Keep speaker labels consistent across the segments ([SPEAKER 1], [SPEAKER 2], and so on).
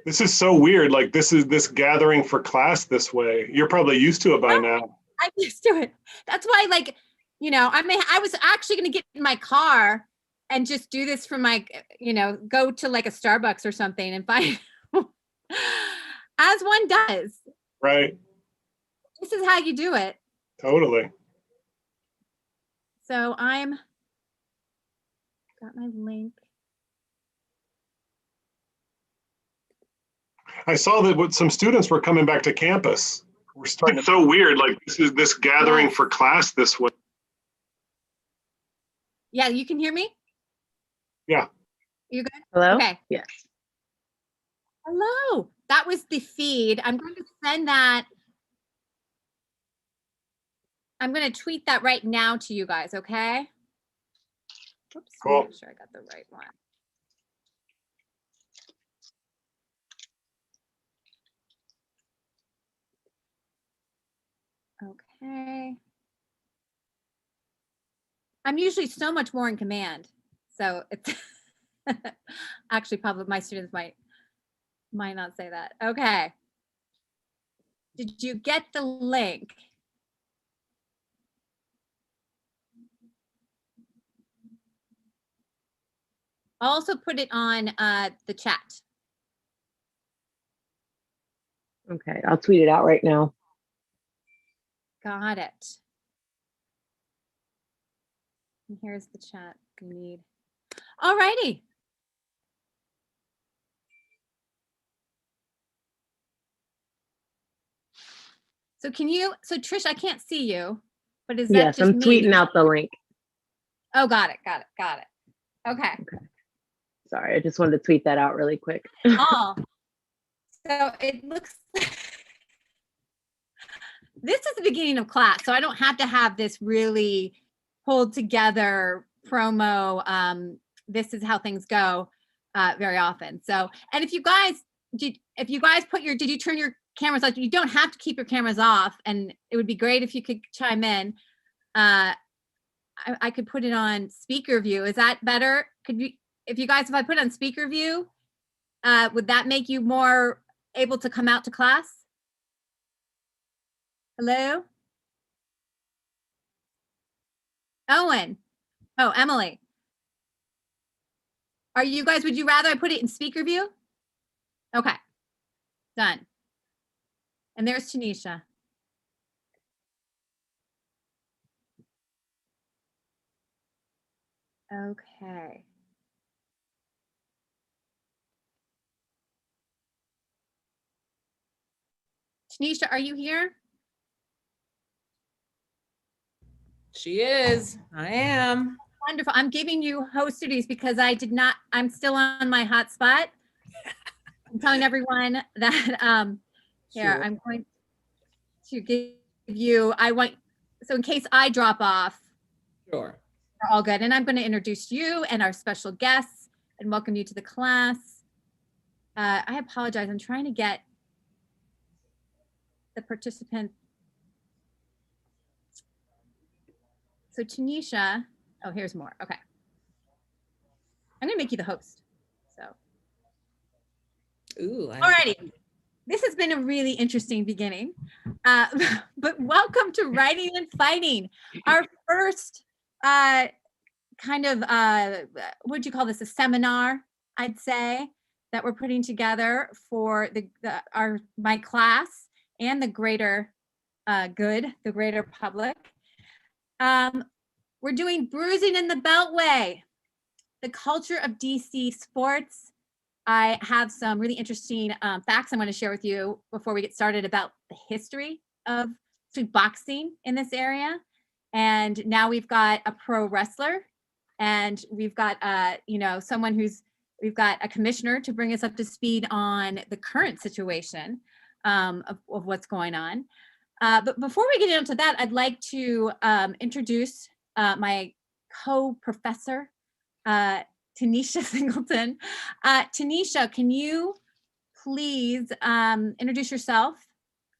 [SPEAKER 1] This is so weird. Like this gathering for class this way. You're probably used to it by now.
[SPEAKER 2] I'm used to it. That's why, like, you know, I was actually going to get in my car and just do this from my, you know, go to like a Starbucks or something and find, as one does.
[SPEAKER 1] Right.
[SPEAKER 2] This is how you do it.
[SPEAKER 1] Totally.
[SPEAKER 2] So got my link.
[SPEAKER 1] I saw that some students were coming back to campus. We're starting. It's so weird. Like this gathering for class this way.
[SPEAKER 2] Yeah, you can hear me?
[SPEAKER 1] Yeah.
[SPEAKER 2] You good?
[SPEAKER 3] Hello?
[SPEAKER 2] Okay.
[SPEAKER 3] Yes.
[SPEAKER 2] Hello. That was the feed. I'm going to send that. I'm going to tweet that right now to you guys, okay? Oops,
[SPEAKER 1] cool.
[SPEAKER 2] Make sure I got the right one. Okay. I'm usually so much more in command. So it's actually probably my students might not say that. Okay. Did you get the link? I'll also put it on the chat.
[SPEAKER 3] Okay, I'll tweet it out right now.
[SPEAKER 2] Got it. And here's the chat you need. All righty. So Trish, I can't see you, but is that
[SPEAKER 3] yes,
[SPEAKER 2] just
[SPEAKER 3] I'm tweeting out the link.
[SPEAKER 2] Oh, got it. Okay.
[SPEAKER 3] Sorry, I just wanted to tweet that out really quick.
[SPEAKER 2] Oh, so it looks, this is the beginning of class, so I don't have to have this really pulled together promo. This is how things go very often. So, and if you guys did you turn your cameras off? You don't have to keep your cameras off, and it would be great if you could chime in. I could put it on speaker view. Is that better? If I put it on speaker view, would that make you more able to come out to class? Hello? Owen. Oh, Emily. Would you rather I put it in speaker view? Okay, done. And there's Tanisha. Okay. Tanisha, are you here?
[SPEAKER 4] She is. I am.
[SPEAKER 2] Wonderful. I'm giving you host duties because I'm still on my hotspot. I'm telling everyone that here, sure. I'm going to give you, so in case I drop off.
[SPEAKER 4] Sure.
[SPEAKER 2] We're all good. And I'm going to introduce you and our special guests and welcome you to the class. I apologize. I'm trying to get the participant. So Tanisha, oh, here's more. Okay. I'm going to make you the host. So.
[SPEAKER 4] Ooh.
[SPEAKER 2] Alrighty. This has been a really interesting beginning, but welcome to Writing and Fighting, our first kind of, what would you call this, a seminar, I'd say, that we're putting together for my class and the greater good, the greater public. We're doing Bruising in the Beltway, the culture of DC sports. I have some really interesting facts I want to share with you before we get started about the history of boxing in this area. And now we've got a pro wrestler, and we've got we've got a commissioner to bring us up to speed on the current situation of what's going on. But before we get into that, I'd like to introduce my co-professor, Tanisha Singleton. Tanisha, can you please introduce yourself,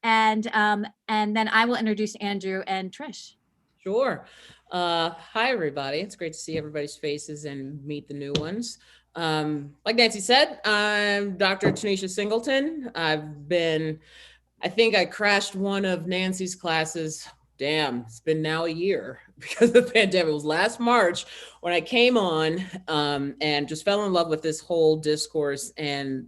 [SPEAKER 2] and then I will introduce Andrew and Trish.
[SPEAKER 4] Sure. Hi, everybody. It's great to see everybody's faces and meet the new ones. Like Nancy said, I'm Dr. Tanisha Singleton. I think I crashed one of Nancy's classes. Damn, it's been now a year because of the pandemic. It was last March when I came on and just fell in love with this whole discourse and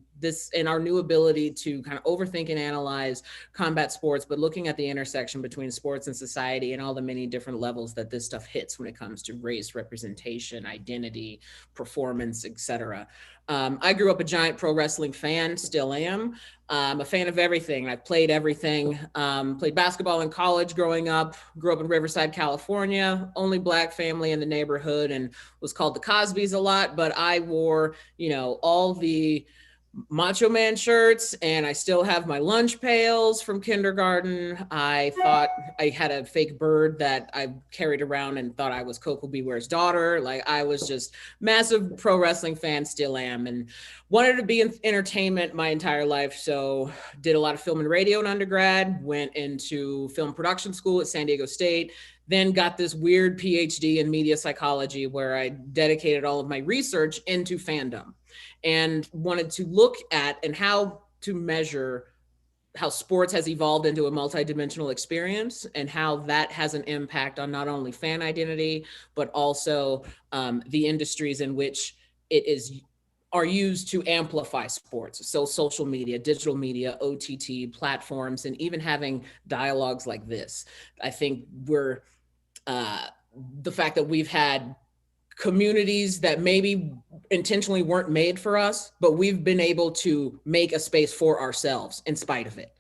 [SPEAKER 4] our new ability to kind of overthink and analyze combat sports, but looking at the intersection between sports and society and all the many different levels that this stuff hits when it comes to race, representation, identity, performance, etc. I grew up a giant pro wrestling fan, still am. I'm a fan of everything. I've played everything. Played basketball in college growing up, grew up in Riverside, California, only Black family in the neighborhood, and was called the Cosbys a lot, but I wore, all the Macho Man shirts, and I still have my lunch pails from kindergarten. I thought I had a fake bird that I carried around and thought I was Coco Beware's daughter. Like, I was just massive pro wrestling fan, still am, and wanted to be in entertainment my entire life. So did a lot of film and radio in undergrad, went into film production school at San Diego State, then got this weird PhD in media psychology where I dedicated all of my research into fandom and wanted to look at and how to measure how sports has evolved into a multidimensional experience and how that has an impact on not only fan identity, but also the industries in which are used to amplify sports. So social media, digital media, OTT platforms, and even having dialogues like this. I think the fact that we've had communities that maybe intentionally weren't made for us, but we've been able to make a space for ourselves in spite of it.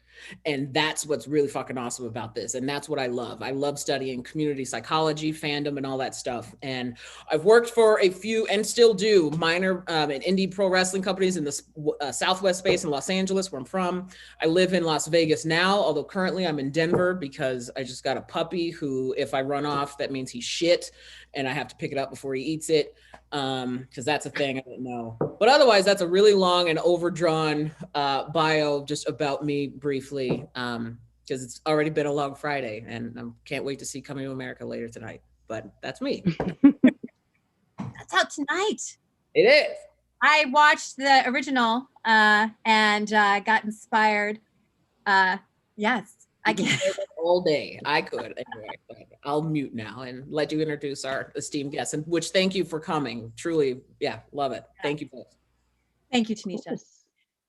[SPEAKER 4] And that's what's really fucking awesome about this. And that's what I love. I love studying community psychology, fandom, and all that stuff. And I've worked for a few, and still do, minor and indie pro wrestling companies in the Southwest space in Los Angeles, where I'm from. I live in Las Vegas now, although currently I'm in Denver because I just got a puppy who, if I run off, that means he's shit and I have to pick it up before he eats it. Because that's a thing I don't know. But otherwise, that's a really long and overdrawn bio just about me briefly, because it's already been a long Friday and I can't wait to see Coming to America later tonight. But that's me.
[SPEAKER 2] That's out tonight.
[SPEAKER 4] It is.
[SPEAKER 2] I watched the original and got inspired. Yes, I can.
[SPEAKER 4] All day. I could. Anyway, but I'll mute now and let you introduce our esteemed guests, and which thank you for coming. Truly, yeah, love it. Thank you both.
[SPEAKER 2] Thank you, Tanisha.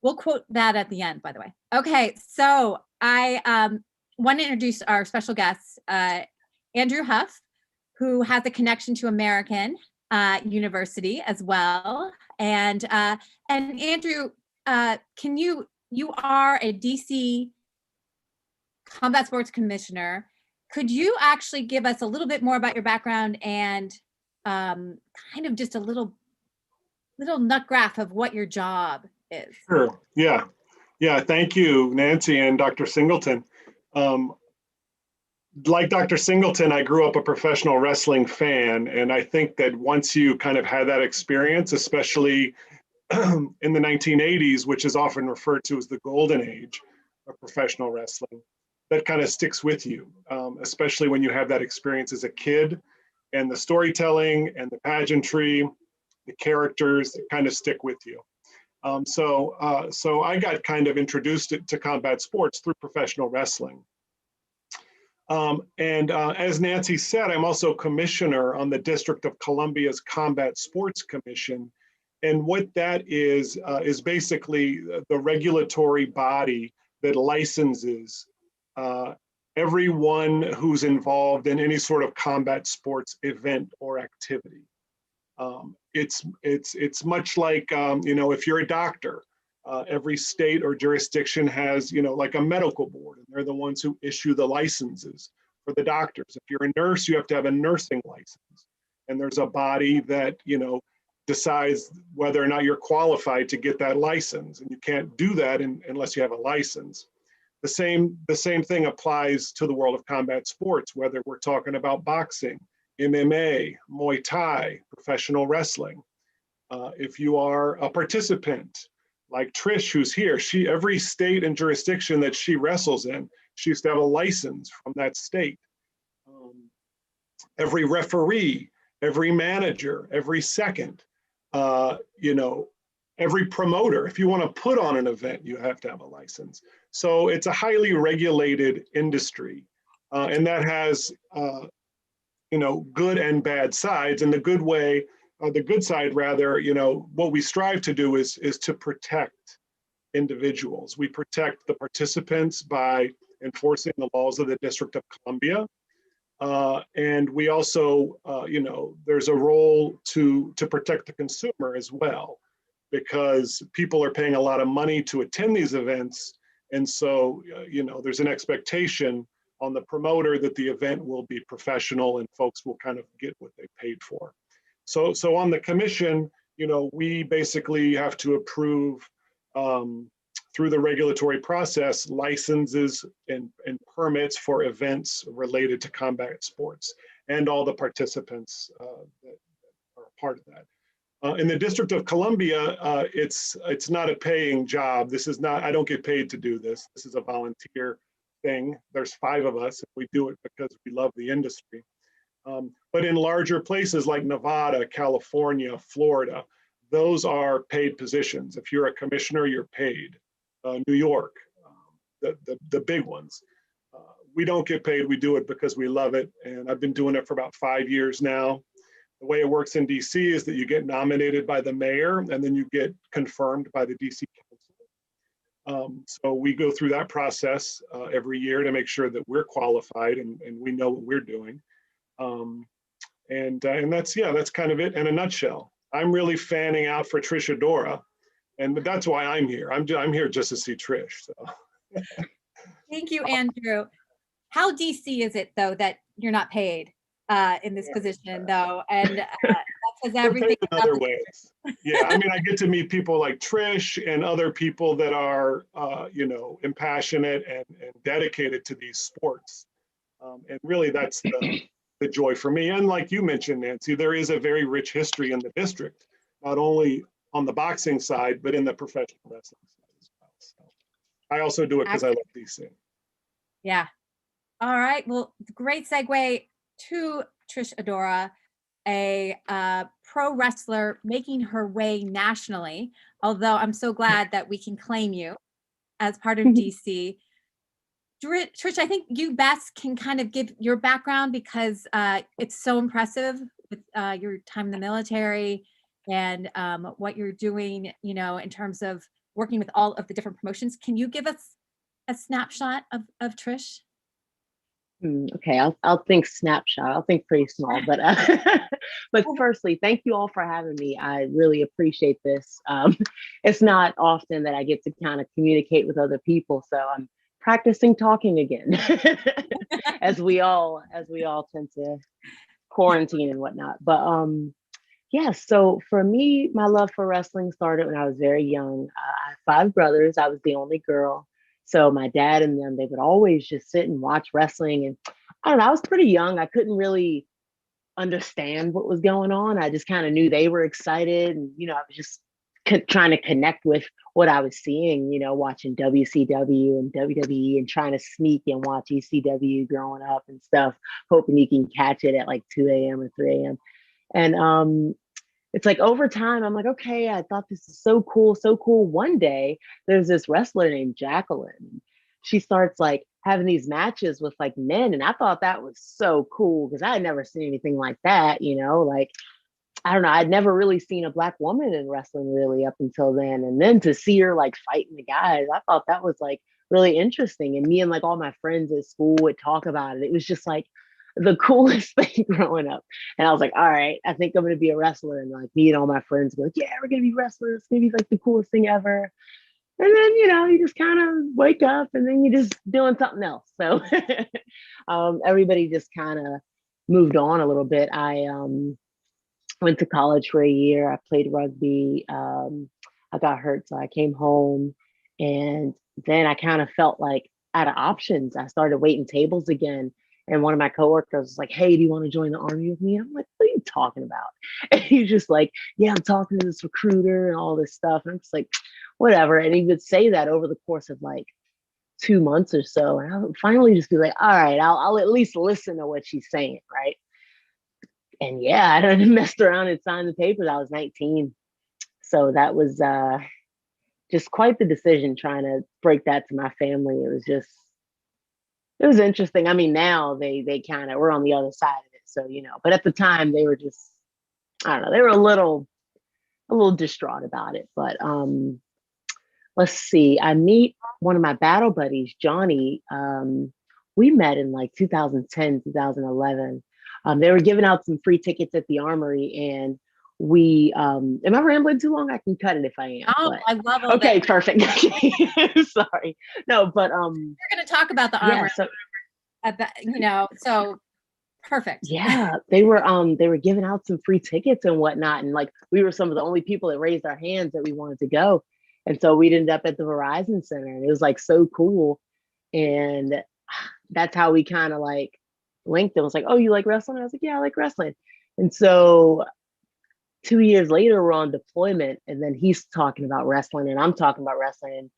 [SPEAKER 2] We'll quote that at the end, by the way. Okay, so I want to introduce our special guest, Andrew Huff, who has a connection to American University as well. And Andrew, you are a DC Combat Sports Commissioner. Could you actually give us a little bit more about your background and kind of just a little nut graph of what your job is?
[SPEAKER 1] Sure. Yeah. Thank you, Nancy and Dr. Singleton. Like Dr. Singleton, I grew up a professional wrestling fan, and I think that once you kind of had that experience, especially in the 1980s, which is often referred to as the golden age of professional wrestling, that kind of sticks with you, especially when you have that experience as a kid, and the storytelling and the pageantry, the characters that kind of stick with you. So I got kind of introduced to combat sports through professional wrestling. As Nancy said, I'm also commissioner on the District of Columbia's Combat Sports Commission. And what that is basically the regulatory body that licenses everyone who's involved in any sort of combat sports event or activity. It's much like, if you're a doctor, every state or jurisdiction has, like a medical board, and they're the ones who issue the licenses for the doctors. If you're a nurse, you have to have a nursing license. And there's a body that, decides whether or not you're qualified to get that license. And you can't do that unless you have a license. The same thing applies to the world of combat sports, whether we're talking about boxing, MMA, Muay Thai, professional wrestling. If you are a participant, like Trish, who's here, every state and jurisdiction that she wrestles in, she used to have a license from that state. Every referee, every manager, every second, you know, every promoter, if you want to put on an event, you have to have a license. So it's a highly regulated industry. And that has, you know, good and bad sides. And the good way, the good side rather, you know, what we strive to do is to protect individuals. We protect the participants by enforcing the laws of the District of Columbia. And we also, you know, there's a role to protect the consumer as well, because people are paying a lot of money to attend these events. And so, you know, there's an expectation on the promoter that the event will be professional and folks will kind of get what they paid for. So on the commission, you know, we basically have to approve through the regulatory process licenses and permits for events related to combat sports and all the participants that are part of that. In the District of Columbia, it's not a paying job. This is not, I don't get paid to do this. This is a volunteer thing. There's 5 of us, and we do it because we love the industry. But in larger places like Nevada, California, Florida, those are paid positions. If you're a commissioner, you're paid. New York, the big ones. We don't get paid, we do it because we love it. And I've been doing it for about 5 years now. The way it works in DC is that you get nominated by the mayor and then you get confirmed by the DC council. So we go through that process every year to make sure that we're qualified and we know what we're doing. And that's, yeah, that's kind of it in a nutshell. I'm really fanning out for Trish Adora, and that's why I'm here. I'm here just to see Trish. So.
[SPEAKER 2] Thank you, Andrew. How DC is it though that you're not paid in this position though, and because everything
[SPEAKER 1] in other ways. Yeah, I mean, I get to meet people like Trish and other people that are, you know, impassionate and dedicated to these sports, and really that's the joy for me. And like you mentioned, Nancy, there is a very rich history in the district, not only on the boxing side, but in the professional wrestling side as well. So I also do it because I love DC.
[SPEAKER 2] Yeah. All right. Well, great segue to Trish Adora, a pro wrestler making her way nationally. Although I'm so glad that we can claim you as part of DC. Trish, I think you best can kind of give your background because it's so impressive with your time in the military and what you're doing, you know, in terms of working with all of the different promotions. Can you give us a snapshot of Trish?
[SPEAKER 3] Okay, I'll think snapshot. I'll think pretty small, but but firstly, thank you all for having me. I really appreciate this. It's not often that I get to kind of communicate with other people, so I'm practicing talking again, as we all tend to quarantine and whatnot. But yeah, so for me, my love for wrestling started when I was very young. I have 5 brothers. I was the only girl. So my dad and them, they would always just sit and watch wrestling. And I don't know, I was pretty young. I couldn't really understand what was going on. I just kind of knew they were excited. And, you know, I was just trying to connect with what I was seeing, you know, watching WCW and WWE and trying to sneak and watch ECW growing up and stuff, hoping you can catch it at like 2 a.m. or 3 a.m. And it's like over time, I'm like, okay, I thought this is so cool, so cool. One day, there's this wrestler named Jacqueline. She starts like having these matches with like men. And I thought that was so cool because I had never seen anything like that, you know, like, I don't know, I'd never really seen a Black woman in wrestling really up until then. And then to see her like fighting the guys, I thought that was like really interesting. And me and like all my friends at school would talk about it. It was just like the coolest thing growing up. And I was like, all right, I think I'm going to be a wrestler. And like me and all my friends were like, yeah, we're going to be wrestlers. It's going to be like the coolest thing ever. And then, you know, you just kind of wake up and then you're just doing something else. So everybody just kind of moved on a little bit. I went to college for a year. I played rugby. I got hurt, so I came home. And then I kind of felt like out of options. I started waiting tables again. And one of my coworkers was like, hey, do you want to join the army with me? I'm like, what are you talking about? And he's just like, yeah, I'm talking to this recruiter and all this stuff. And I'm just like, whatever. And he would say that over the course of like 2 months or so. And I would finally just be like, all right, I'll at least listen to what she's saying, right? And yeah, I done messed around and signed the papers. I was 19. So that was just quite the decision trying to break that to my family. It was interesting. I mean, now they kind of were on the other side of it. So, but at the time they were just, I don't know, they were a little distraught about it. But let's see. I meet one of my battle buddies, Johnny. We met in like 2010, 2011. They were giving out some free tickets at the Armory, and we am I rambling too long? I can cut it if I am.
[SPEAKER 2] Oh,
[SPEAKER 3] but,
[SPEAKER 2] I love all
[SPEAKER 3] okay,
[SPEAKER 2] that.
[SPEAKER 3] perfect. Sorry. No, but
[SPEAKER 2] We're going to talk about the
[SPEAKER 3] yeah,
[SPEAKER 2] Armory. So perfect.
[SPEAKER 3] yeah, they were giving out some free tickets and whatnot, and like we were some of the only people that raised our hands that we wanted to go, and so we'd end up at the Verizon Center, and it was like so cool, and that's how we kind of like linked. It was like, oh, you like wrestling? I was like, yeah, I like wrestling, and so 2 years later we're on deployment, and then he's talking about wrestling, and I'm talking about wrestling,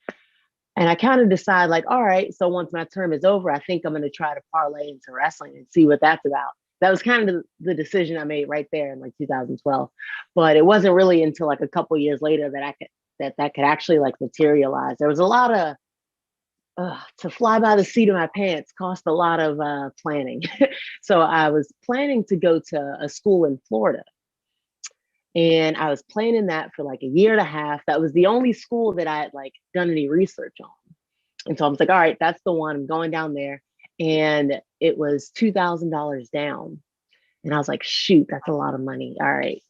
[SPEAKER 3] and I kind of decide like, all right, so once my term is over, I think I'm going to try to parlay into wrestling and see what that's about. That was kind of the decision I made right there in like 2012. But it wasn't really until like a couple of years later that that could actually like materialize. There was a lot of to fly by the seat of my pants cost a lot of planning. So I was planning to go to a school in Florida. And I was planning that for like a year and a half. That was the only school that I had like done any research on. And so I was like, all right, that's the one. I'm going down there. And it was $2,000 down. And I was like, shoot, that's a lot of money. All right.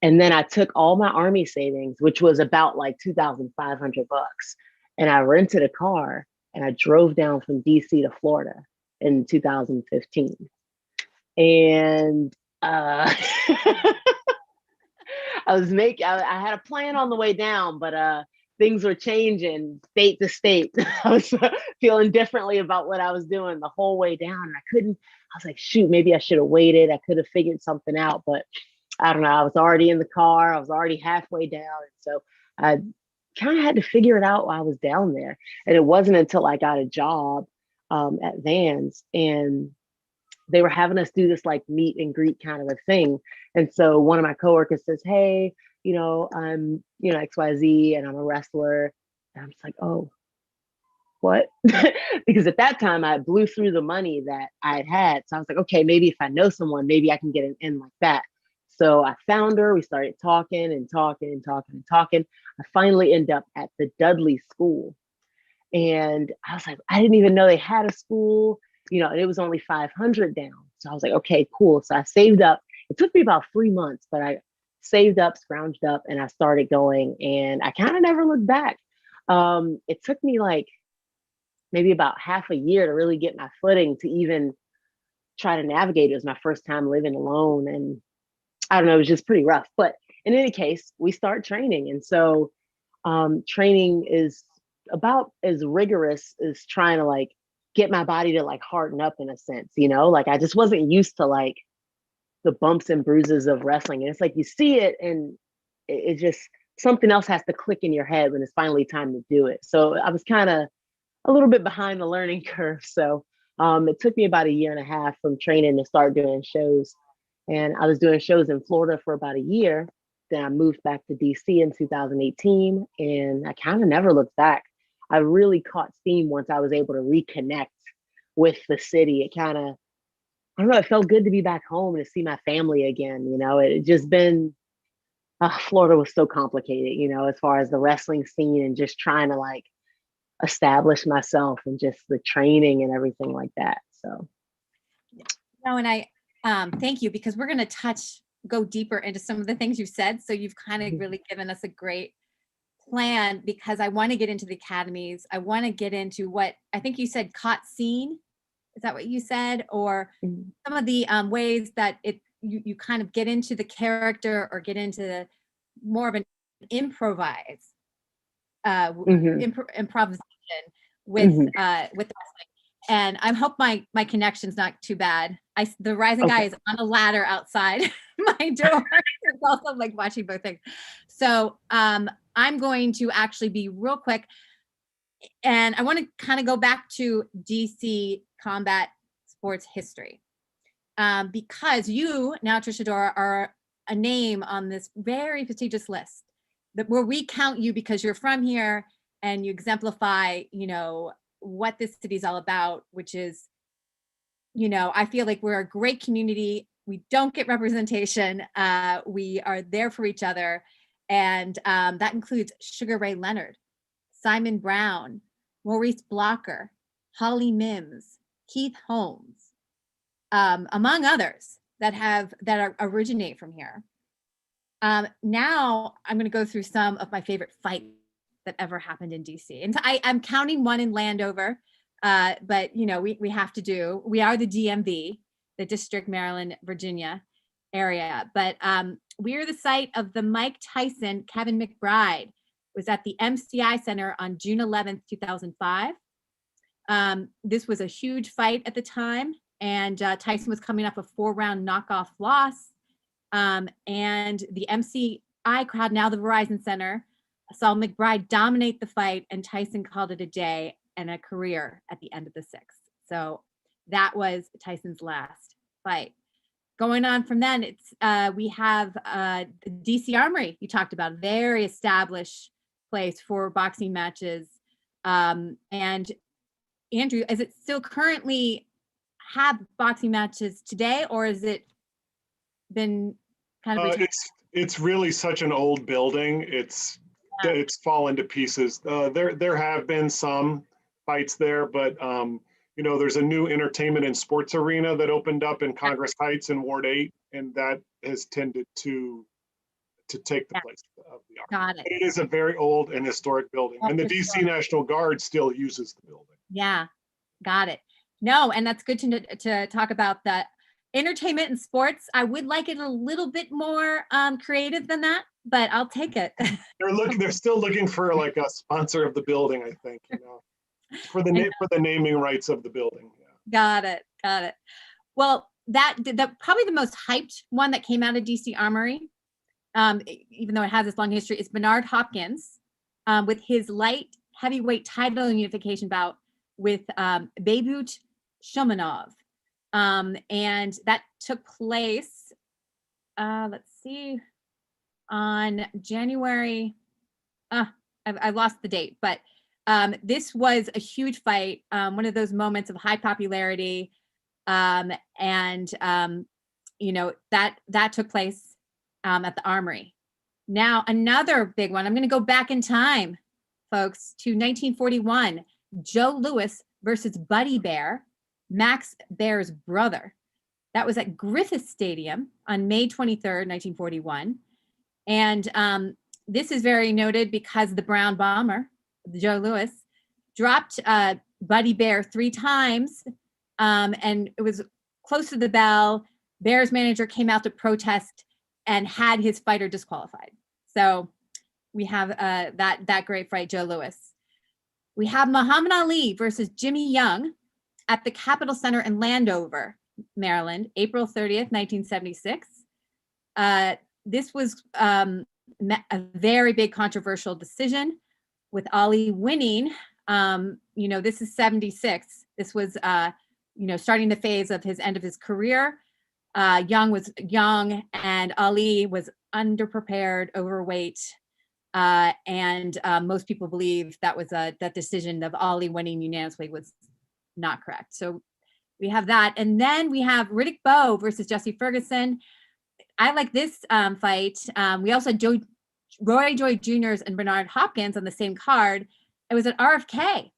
[SPEAKER 3] And then I took all my Army savings, which was about like 2,500 bucks. And I rented a car and I drove down from DC to Florida in 2015. And I had a plan on the way down, but things were changing state to state. I was feeling differently about what I was doing the whole way down. And I was like, shoot, maybe I should have waited. I could have figured something out, but I don't know. I was already in the car. I was already halfway down. And so I kind of had to figure it out while I was down there. And it wasn't until I got a job at Vans, and they were having us do this like meet and greet kind of a thing. And so one of my coworkers says, hey, I'm, XYZ and I'm a wrestler. And I'm just like, oh, what? Because at that time I blew through the money that I had. So I was like, okay, maybe if I know someone, maybe I can get an in like that. So I found her, we started talking and talking and talking and talking. I finally end up at the Dudley School. And I was like, I didn't even know they had a school, and it was only 500 down. So I was like, okay, cool. So I saved up. It took me about 3 months, but I saved up, scrounged up, and I started going, and I kind of never looked back. It took me like maybe about half a year to really get my footing to even try to navigate. It was my first time living alone, and I don't know, it was just pretty rough. But in any case, we start training. And so training is about as rigorous as trying to like get my body to like harden up in a sense, like I just wasn't used to like the bumps and bruises of wrestling. And it's like you see it and it just something else has to click in your head when it's finally time to do it. So I was kind of a little bit behind the learning curve. So it took me about a year and a half from training to start doing shows. And I was doing shows in Florida for about a year. Then I moved back to DC in 2018, and I kind of never looked back. I really caught steam once I was able to reconnect with the city. It kind of, I don't know, it felt good to be back home and to see my family again. It had just been, Florida was so complicated, as far as the wrestling scene and just trying to like establish myself and just the training and everything like that. So.
[SPEAKER 2] And I thank you, because we're going to go deeper into some of the things you said. So you've kind of really given us a great plan, because I want to get into the academies. I want to get into what I think you said, caught scene. Is that what you said? Or some of the ways that you kind of get into the character or get into more of an improvisation with the wrestling. And I hope my connection's not too bad. The rising guy is on a ladder outside my door. It's also like watching both things. So I'm going to actually be real quick. And I want to kind of go back to DC combat sports history. Because you now, Trish Adora, are a name on this very prestigious list. where we count you because you're from here and you exemplify, what this city's all about, which is, I feel like we're a great community. We don't get representation. We are there for each other. And that includes Sugar Ray Leonard, Simon Brown, Maurice Blocker, Holly Mims, Keith Holmes, among others that originate from here. Now I'm going to go through some of my favorite fights that ever happened in DC. And I'm counting one in Landover, but we have to we are the DMV, the District, Maryland, Virginia area. But we are the site of the Mike Tyson, Kevin McBride. Was at the MCI Center on June 11th, 2005. This was a huge fight at the time, and Tyson was coming off a 4-round knockoff loss. And the MCI crowd, now the Verizon Center, saw McBride dominate the fight, and Tyson called it a day and a career at the end of the 6th. So that was Tyson's last fight. Going on from then, we have the DC Armory. You talked about, very established place for boxing matches. And Andrew, is it still currently have boxing matches today, or has it been kind of
[SPEAKER 1] it's really such an old building. It's fallen to pieces. There have been some fights there, but there's a new entertainment and sports arena that opened up in Congress Heights in Ward 8, and that has tended to take the place of the Army.
[SPEAKER 2] Got it.
[SPEAKER 1] It is a very old and historic building, and the DC National Guard still uses the building.
[SPEAKER 2] Yeah, got it. No, and that's good to talk about that. Entertainment and sports, I would like it a little bit more creative than that, but I'll take it.
[SPEAKER 1] They're still looking for like a sponsor of the building, I think, for the naming rights of the building. Yeah.
[SPEAKER 2] Got it. Well, that probably the most hyped one that came out of DC Armory, even though it has this long history, is Bernard Hopkins with his light heavyweight title unification bout with Beibut Shomanov. And that took place, let's see, on January, I lost the date, but this was a huge fight, one of those moments of high popularity. That took place at the Armory. Now, another big one, I'm going to go back in time, folks, to 1941, Joe Louis versus Buddy Bear, Max Bear's brother. That was at Griffith Stadium on May 23rd, 1941. And this is very noted because the Brown Bomber, Joe Louis, dropped Buddy Bear 3 times, and it was close to the bell. Bear's manager came out to protest and had his fighter disqualified. So we have that great fight, Joe Louis. We have Muhammad Ali versus Jimmy Young at the Capitol Center in Landover, Maryland, April 30th, 1976. This was a very big controversial decision with Ali winning. This is 76. This was, starting the phase of his end of his career. Young was young and Ali was underprepared, overweight. And most people believe that decision of Ali winning unanimously was not correct. So we have that. And then we have Riddick Beau versus Jesse Ferguson. I like this fight. We also had Roy Joy Jr.'s and Bernard Hopkins on the same card. It was at RFK.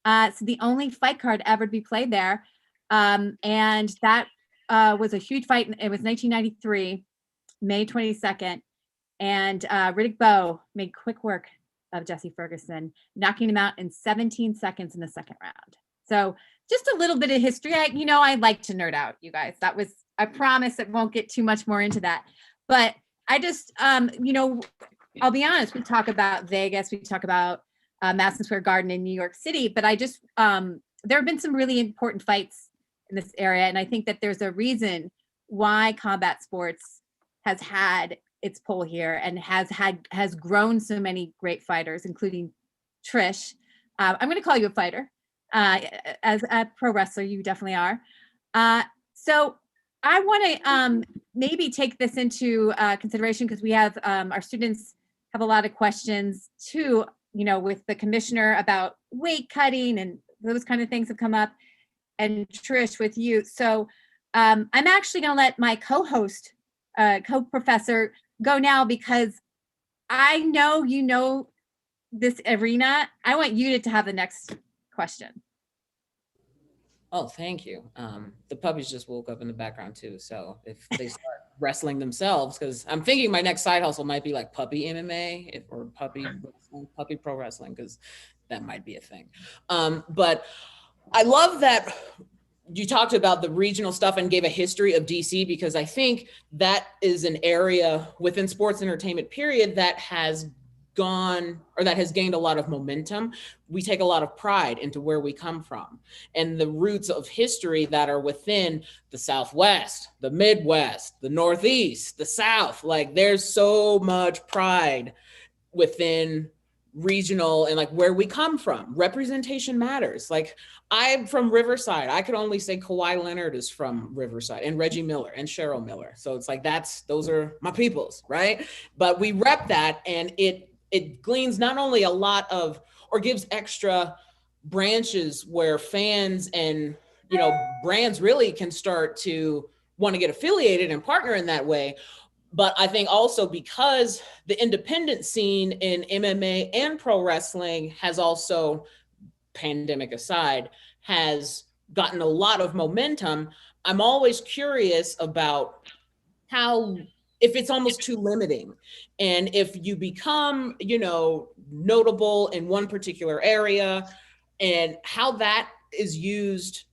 [SPEAKER 2] So the only fight card ever to be played there. And that was a huge fight. It was 1993, May 22nd. And Riddick Beau made quick work of Jesse Ferguson, knocking him out in 17 seconds in the second round. So just a little bit of history. I like to nerd out, you guys. I promise it won't get too much more into that. But I just, I'll be honest, we talk about Vegas, we talk about Madison Square Garden in New York City, but I just, there have been some really important fights in this area. And I think that there's a reason why combat sports has had its pull here and has grown so many great fighters, including Trish. I'm going to call you a fighter. As a pro wrestler, you definitely are. So I want to maybe take this into consideration because we have our students have a lot of questions too, with the commissioner about weight cutting and those kind of things have come up, and Trish with you. So I'm actually going to let my co-host, co-professor go now, because I know you know this arena. I want you to have the next question.
[SPEAKER 4] Oh, thank you. The puppies just woke up in the background too. So if they start wrestling themselves, because I'm thinking my next side hustle might be like puppy MMA or puppy pro wrestling, because that might be a thing. But I love that you talked about the regional stuff and gave a history of DC, because I think that is an area within sports entertainment period that has gained a lot of momentum. We take a lot of pride into where we come from and the roots of history that are within the Southwest, the Midwest, the Northeast, the South. Like there's so much pride within regional and like where we come from. Representation matters. Like I'm from Riverside. I could only say Kawhi Leonard is from Riverside, and Reggie Miller and Cheryl Miller. So it's like those are my peoples, right? But we rep that, and it gleans not only a lot of, or gives extra branches where fans and brands really can start to want to get affiliated and partner in that way. But I think also because the independent scene in MMA and pro wrestling has also, pandemic aside, has gotten a lot of momentum. I'm always curious about how, if it's almost too limiting, and if you become, notable in one particular area, and how that is used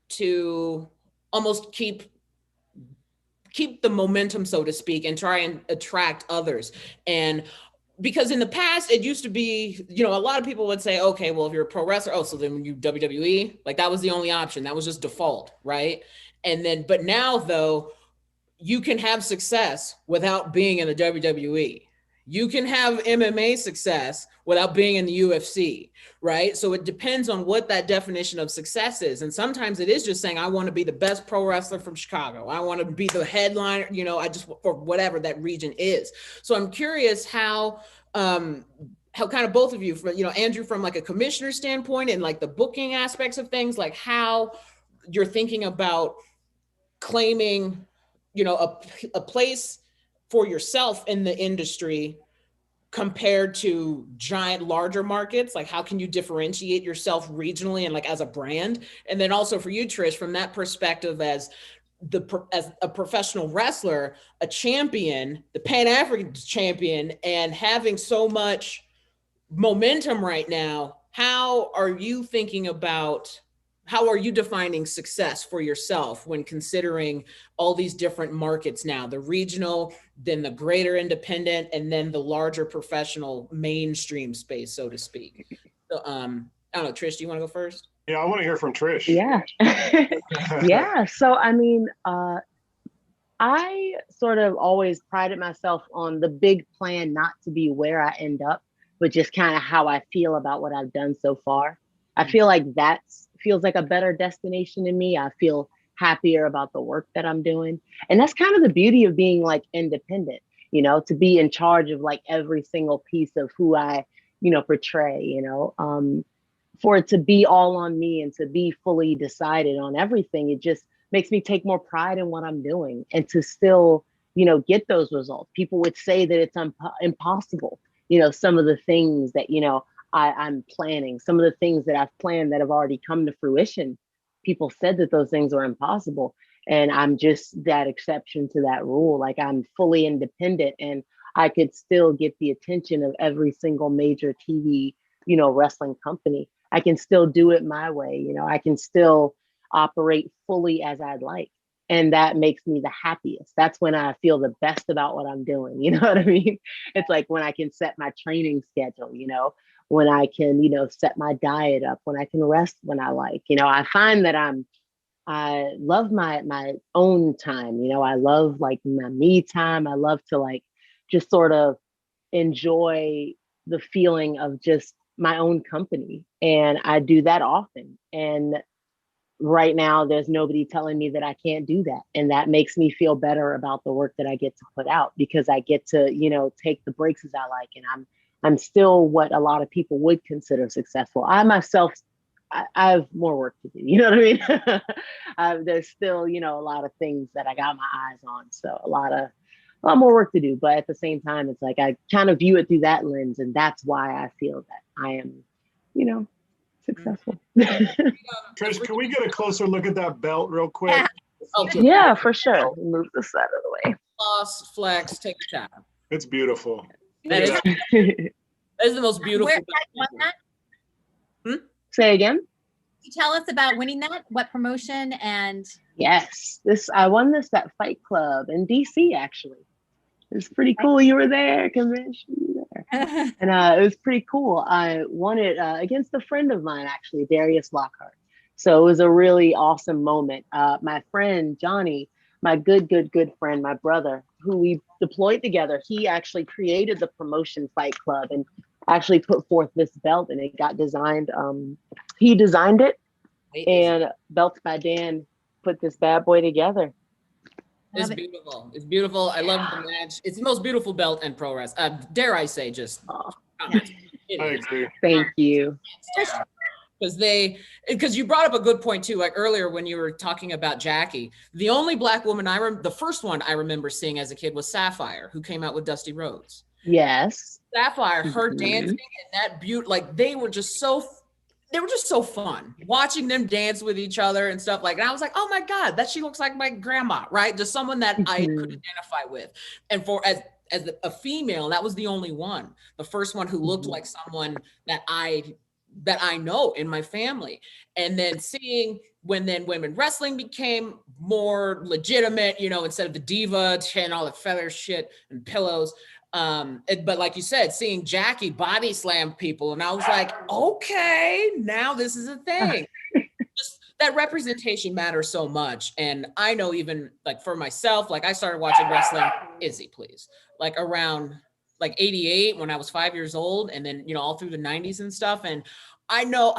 [SPEAKER 4] to almost keep the momentum, so to speak, and try and attract others. And because in the past, it used to be, a lot of people would say, okay, well, if you're a pro wrestler, so then when you WWE, like that was the only option. That was just default, right? And then, but now though, you can have success without being in the WWE. You can have MMA success without being in the UFC, right? So it depends on what that definition of success is. And sometimes it is just saying, I want to be the best pro wrestler from Chicago. I want to be the headliner, or whatever that region is. So I'm curious how kind of both of you, Andrew, from like a commissioner standpoint and like the booking aspects of things, like how you're thinking about claiming, a place for yourself in the industry compared to giant, larger markets. Like how can you differentiate yourself regionally and like as a brand? And then also for you, Trish, from that perspective as a professional wrestler, a champion, the Pan-African champion, and having so much momentum right now, how are you defining success for yourself when considering all these different markets now, the regional, then the greater independent, and then the larger professional mainstream space, so to speak? So, I don't know, Trish, do you want to go first?
[SPEAKER 1] Yeah, I want to hear from Trish.
[SPEAKER 3] Yeah. Yeah. So, I mean, I sort of always prided myself on the big plan, not to be where I end up, but just kind of how I feel about what I've done so far. I feel like that feels like a better destination to me. I feel happier about the work that I'm doing. And that's kind of the beauty of being like independent, to be in charge of like every single piece of who I, portray, for it to be all on me and to be fully decided on everything. It just makes me take more pride in what I'm doing and to still, get those results. People would say that it's impossible, some of the things that, I'm planning, some of the things that I've planned that have already come to fruition. People said that those things are impossible. And I'm just that exception to that rule. Like I'm fully independent and I could still get the attention of every single major TV, wrestling company. I can still do it my way. I can still operate fully as I'd like. And that makes me the happiest. That's when I feel the best about what I'm doing. You know what I mean? It's like when I can set my training schedule, when I can, set my diet up, when I can rest when I like. I find that I love my own time. I love like my me time. I love to like just sort of enjoy the feeling of just my own company. And I do that often. And right now there's nobody telling me that I can't do that. And that makes me feel better about the work that I get to put out, because I get to, take the breaks as I like. And I'm still what a lot of people would consider successful. I myself, I have more work to do. You know what I mean? There's still, a lot of things that I got my eyes on. So a lot more work to do. But at the same time, it's like I kind of view it through that lens. And that's why I feel that I am, successful.
[SPEAKER 1] Trish, can we get a closer look at that belt real quick?
[SPEAKER 2] Yeah.
[SPEAKER 4] Okay.
[SPEAKER 3] Yeah, for sure. Move this out of the way.
[SPEAKER 4] Floss, flex, take a shot.
[SPEAKER 1] It's beautiful.
[SPEAKER 4] That is,
[SPEAKER 1] Yeah.
[SPEAKER 4] that is the most beautiful.
[SPEAKER 2] Where did you win that?
[SPEAKER 3] Say again.
[SPEAKER 2] Can you tell us about winning that? What promotion? And
[SPEAKER 3] Yes, I won this at Fight Club in DC, actually. It was pretty cool. You were there, convention, you were there. And it was pretty cool. I won it against a friend of mine, actually, Darius Lockhart. So it was a really awesome moment. My friend, Johnny, my good friend, my brother, who we deployed together, he actually created the promotion Fight Club and actually put forth this belt, and it got designed. He designed it, and Belts by Dan put this bad boy together.
[SPEAKER 4] It's beautiful. It's beautiful. I love the match. It's the most beautiful belt in pro wrestling. Dare I say, just
[SPEAKER 1] I agree.
[SPEAKER 3] Thank you.
[SPEAKER 4] Because you brought up a good point too. Like earlier when you were talking about Jackie, the only Black woman the first one I remember seeing as a kid was Sapphire, who came out with Dusty Rhodes.
[SPEAKER 3] Yes.
[SPEAKER 4] Sapphire, her dancing and that beauty, like they were just so fun watching them dance with each other and stuff like that. And I was like, oh my God, she looks like my grandma, right? Just someone that I could identify with. And as a female, that was the only one, the first one who looked like someone that I know in my family. And then seeing when women wrestling became more legitimate, instead of the diva and all the feather shit and pillows. But like you said, seeing Jackie body slam people, and I was like, okay, now this is a thing. Just that representation matters so much. And I know even like for myself, like I started watching wrestling, Izzy, please, like around like 88 when I was 5 years old, and then all through the 90s and stuff. And I know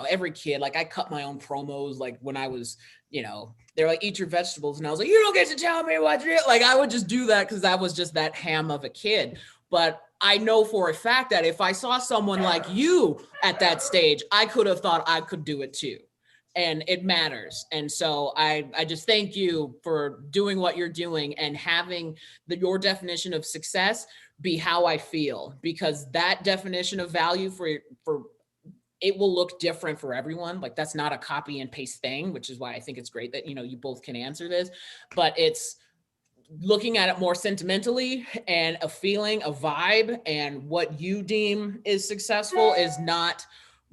[SPEAKER 4] every kid, like I cut my own promos, like when I was they're like, eat your vegetables, and I was like, you don't get to tell me what to do. Like I would just do that because I was just that ham of a kid. But I know for a fact that if I saw someone like you at that stage, I could have thought I could do it too. And it matters. And so I just thank you for doing what you're doing and having your definition of success be how I feel, because that definition of value for it will look different for everyone. Like that's not a copy and paste thing, which is why I think it's great that, you both can answer this, but it's looking at it more sentimentally and a feeling, a vibe, and what you deem is successful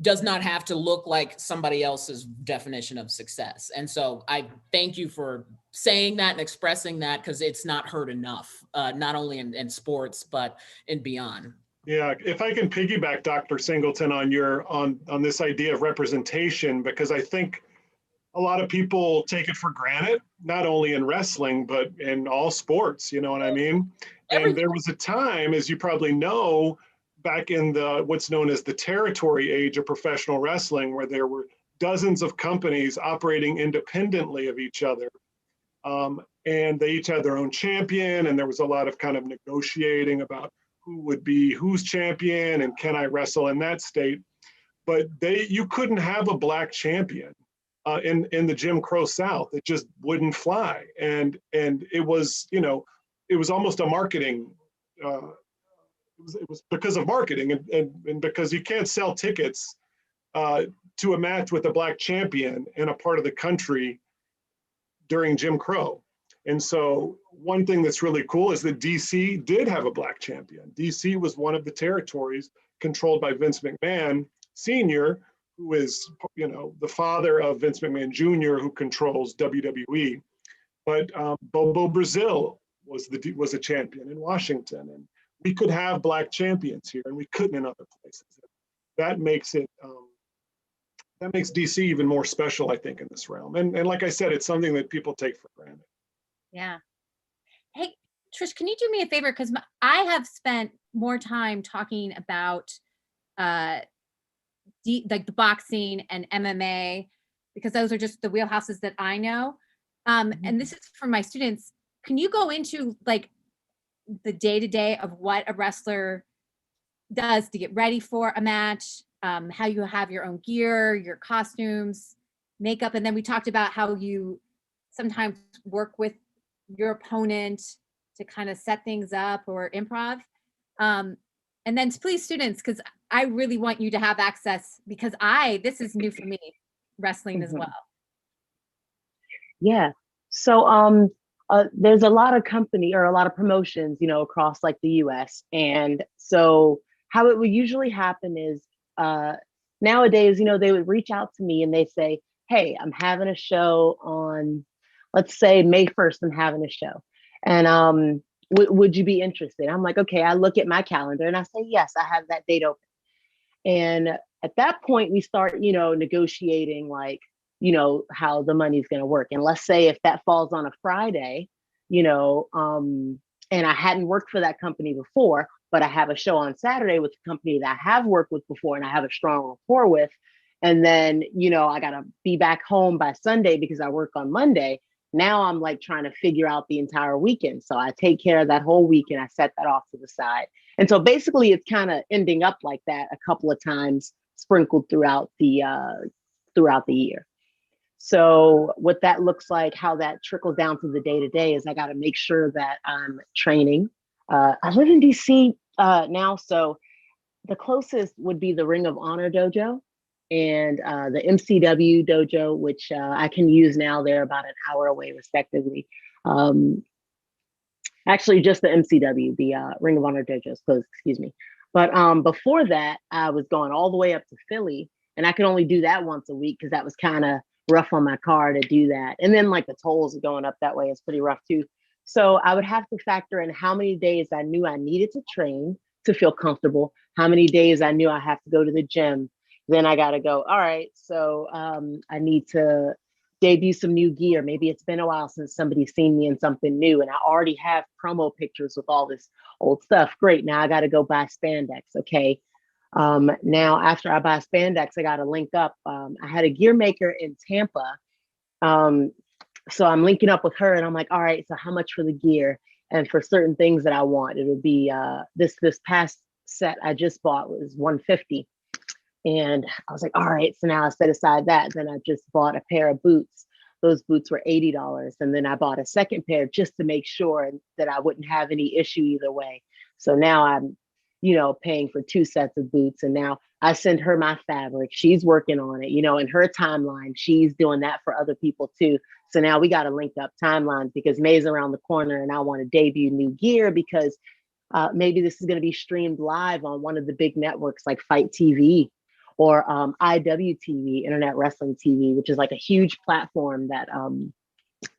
[SPEAKER 4] does not have to look like somebody else's definition of success. And so I thank you for saying that and expressing that, because it's not heard enough, not only in sports, but in beyond.
[SPEAKER 1] Yeah, if I can piggyback Dr. Singleton on this idea of representation, because I think a lot of people take it for granted, not only in wrestling, but in all sports, you know what I mean? And there was a time, as you probably know, back in what's known as the territory age of professional wrestling, where there were dozens of companies operating independently of each other. And they each had their own champion, and there was a lot of kind of negotiating about who would be who's champion and can I wrestle in that state. But you couldn't have a Black champion in the Jim Crow South. It just wouldn't fly. And it was, it was almost a marketing, it was because of marketing and because you can't sell tickets to a match with a Black champion in a part of the country during Jim Crow. And so one thing that's really cool is that DC did have a Black champion. DC was one of the territories controlled by Vince McMahon Sr., who is, the father of Vince McMahon Jr., who controls WWE. But Bobo Brazil was a champion in Washington, and we could have Black champions here, and we couldn't in other places. That makes it that makes DC even more special, I think, in this realm. And like I said, it's something that people take for granted.
[SPEAKER 2] Yeah. Hey, Trish, can you do me a favor? Because I have spent more time talking about like the boxing and MMA because those are just the wheelhouses that I know. And this is for my students. Can you go into like the day-to-day of what a wrestler does to get ready for a match, how you have your own gear, your costumes, makeup, and then we talked about how you sometimes work with your opponent to kind of set things up or improv. And then please, students, because I really want you to have access, because this is new for me, wrestling as well.
[SPEAKER 3] Yeah. So there's a lot of company or a lot of promotions, you know, across like the US. And so how it would usually happen is nowadays, you know, they would reach out to me and they say, hey, I'm having a show on, let's say May 1st, I'm having a show. And would you be interested? I'm like, okay, I look at my calendar and I say, yes, I have that date open. And at that point, we start, you know, negotiating like, you know, how the money's going to work. And let's say if that falls on a Friday, you know, and I hadn't worked for that company before, but I have a show on Saturday with the company that I have worked with before and I have a strong rapport with. And then, you know, I got to be back home by Sunday because I work on Monday. Now I'm like trying to figure out the entire weekend. So I take care of that whole weekend. I set that off to the side. And so basically it's kind of ending up like that a couple of times sprinkled throughout the year. So what that looks like, how that trickles down to the day-to-day is I got to make sure that I'm training. I live in DC now, so the closest would be the Ring of Honor dojo and the MCW dojo, which I can use now. They're about an hour away, respectively. Actually, just the MCW, the Ring of Honor dojo is closed, excuse me. But before that, I was going all the way up to Philly, and I could only do that once a week because that was kind of rough on my car to do that. And then like the tolls going up that way is pretty rough too. So I would have to factor in how many days I knew I needed to train to feel comfortable, how many days I knew I have to go to the gym. Then I got to go, all right, so I need to debut some new gear. Maybe it's been a while since somebody's seen me in something new and I already have promo pictures with all this old stuff. Great, now I got to go buy spandex, okay? Now, after I buy spandex, I got to link up. I had a gear maker in Tampa. So I'm linking up with her and I'm like, all right, so how much for the gear? And for certain things that I want, it would be this past set I just bought was $150. And I was like, all right, so now I set aside that. Then I just bought a pair of boots. Those boots were $80. And then I bought a second pair just to make sure that I wouldn't have any issue either way. So now I'm, you know, paying for 2 sets of boots. And now I send her my fabric. She's working on it, you know, in her timeline. She's doing that for other people too. So now we got to link up timelines because May's around the corner and I want to debut new gear because maybe this is going to be streamed live on one of the big networks like Fight TV or IWTV, Internet Wrestling TV, which is like a huge platform that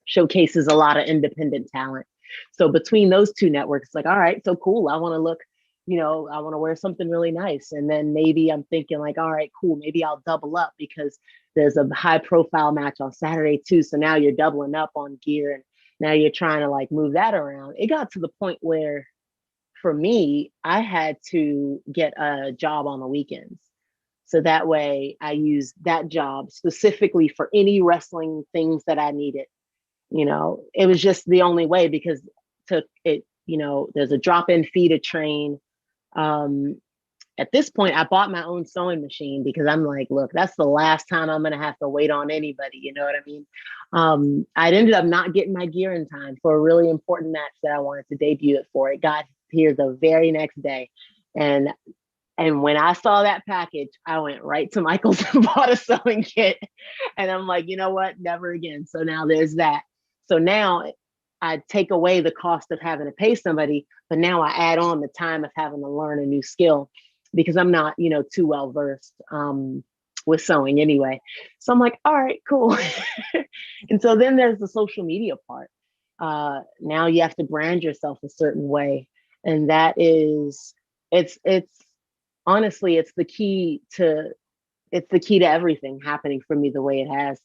[SPEAKER 3] showcases a lot of independent talent. So between those 2 networks, it's like, all right, so cool. I want to look, you know, I want to wear something really nice. And then maybe I'm thinking like, all right, cool. Maybe I'll double up because there's a high profile match on Saturday too. So now you're doubling up on gear and now you're trying to like move that around. It got to the point where for me, I had to get a job on the weekends. So that way I used that job specifically for any wrestling things that I needed. You know, it was just the only way because you know, there's a drop-in fee to train. At this point, I bought my own sewing machine because I'm like, look, that's the last time I'm going to have to wait on anybody. You know what I mean? I ended up not getting my gear in time for a really important match that I wanted to debut it for. It got here the very next day. And when I saw that package, I went right to Michael's and bought a sewing kit. And I'm like, you know what? Never again. So now there's that. So now I take away the cost of having to pay somebody, but now I add on the time of having to learn a new skill because I'm not, you know, too well versed with sewing anyway. So I'm like, all right, cool. And so then there's the social media part. Now you have to brand yourself a certain way. And that is, it's honestly, it's the key to everything happening for me the way it has.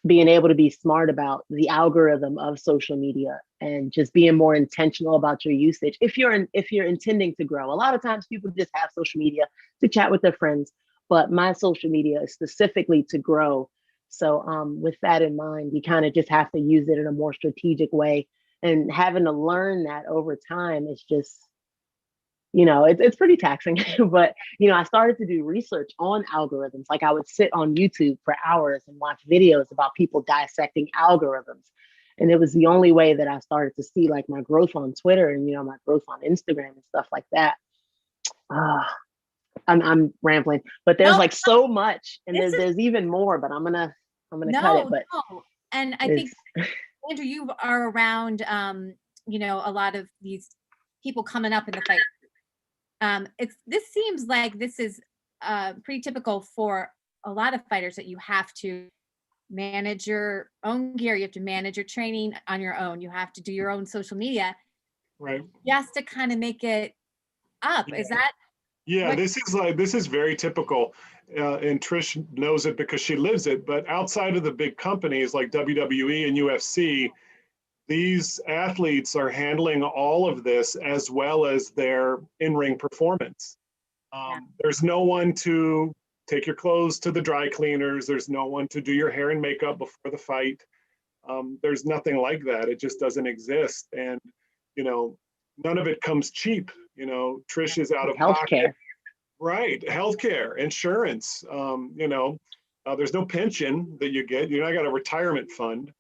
[SPEAKER 3] Being able to be smart about the algorithm of social media and just being more intentional about your usage. If you're intending to grow, a lot of times people just have social media to chat with their friends, but my social media is specifically to grow. So with that in mind, you kind of just have to use it in a more strategic way, and having to learn that over time is just, it's pretty taxing. But I started to do research on algorithms. Like I would sit on YouTube for hours and watch videos about people dissecting algorithms, and it was the only way that I started to see like my growth on Twitter and my growth on Instagram and stuff like that. I'm rambling, but there's
[SPEAKER 2] No,
[SPEAKER 3] like so much, and
[SPEAKER 2] this is-
[SPEAKER 3] there's even more, but I'm gonna cut it.
[SPEAKER 2] No,
[SPEAKER 3] But
[SPEAKER 2] no. And I think, Andrew, you are around, a lot of these people coming up in the fight. This seems like this is pretty typical for a lot of fighters, that you have to manage your own gear, you have to manage your training on your own, you have to do your own social media,
[SPEAKER 1] Right.
[SPEAKER 2] just to kind of make it up.
[SPEAKER 1] Yeah.
[SPEAKER 2] Is that?
[SPEAKER 1] Yeah,
[SPEAKER 2] What-
[SPEAKER 1] this is very typical, and Trish knows it because she lives it. But outside of the big companies like WWE and UFC, these athletes are handling all of this as well as their in-ring performance. There's no one to take your clothes to the dry cleaners. There's no one to do your hair and makeup before the fight. There's nothing like that. It just doesn't exist. And, none of it comes cheap. Trish is out of pocket.
[SPEAKER 3] healthcare.
[SPEAKER 1] Right. Healthcare, insurance, there's no pension that you get. You're not got a retirement fund.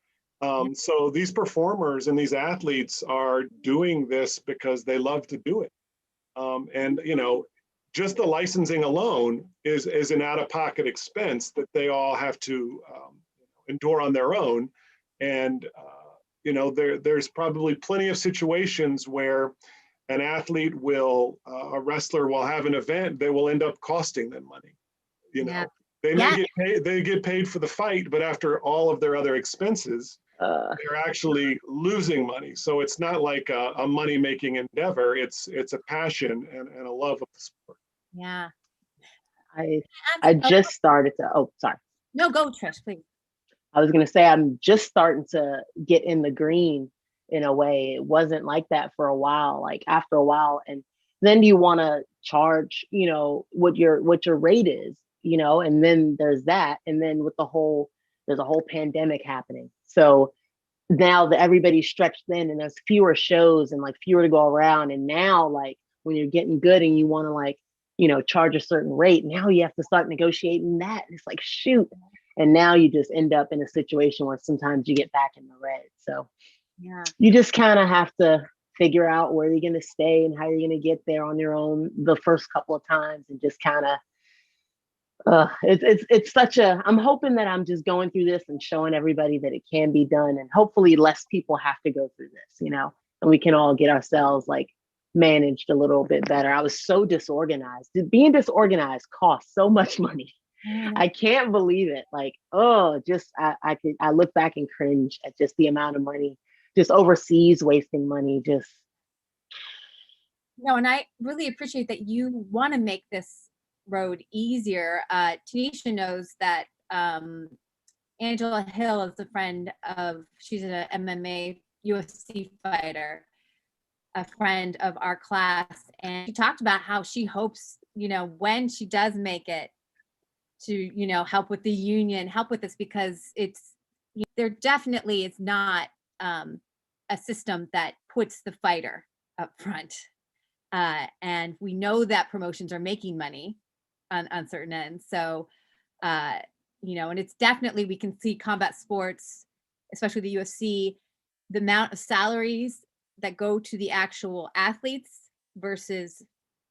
[SPEAKER 1] So these performers and these athletes are doing this because they love to do it. And, just the licensing alone is an out-of-pocket expense that they all have to endure on their own. And, there's probably plenty of situations where an athlete a wrestler will have an event that will end up costing them money. They may get paid for the fight, but after all of their other expenses, they're actually losing money. So it's not like a money-making endeavor. It's a passion and a love of the sport.
[SPEAKER 2] Yeah.
[SPEAKER 3] I just started to, sorry.
[SPEAKER 2] No, go Trish, please.
[SPEAKER 3] I was going to say, I'm just starting to get in the green in a way. It wasn't like that for a while, like after a while. And then you want to charge, what your rate is, and then there's that. And then there's a whole pandemic happening. So now that everybody's stretched thin and there's fewer shows and like fewer to go around. And now like when you're getting good and you want to like, charge a certain rate, now you have to start negotiating that. It's like, shoot. And now you just end up in a situation where sometimes you get back in the red. So you just kind of have to figure out where you're going to stay and how you're going to get there on your own the first couple of times, and just kind of, it's such I'm hoping that I'm just going through this and showing everybody that it can be done. And hopefully less people have to go through this, and we can all get ourselves like managed a little bit better. I was so disorganized. Being disorganized costs so much money. I can't believe it. Like, I look back and cringe at just the amount of money, just overseas wasting money.
[SPEAKER 2] No, and I really appreciate that you want to make this road easier. Tanisha knows that Angela Hill is a friend of, she's an MMA UFC fighter, a friend of our class, and she talked about how she hopes, when she does make it, to help with the union, help with this, because there definitely is not a system that puts the fighter up front, and we know that promotions are making money on certain ends. So and it's definitely, we can see combat sports, especially the UFC, the amount of salaries that go to the actual athletes versus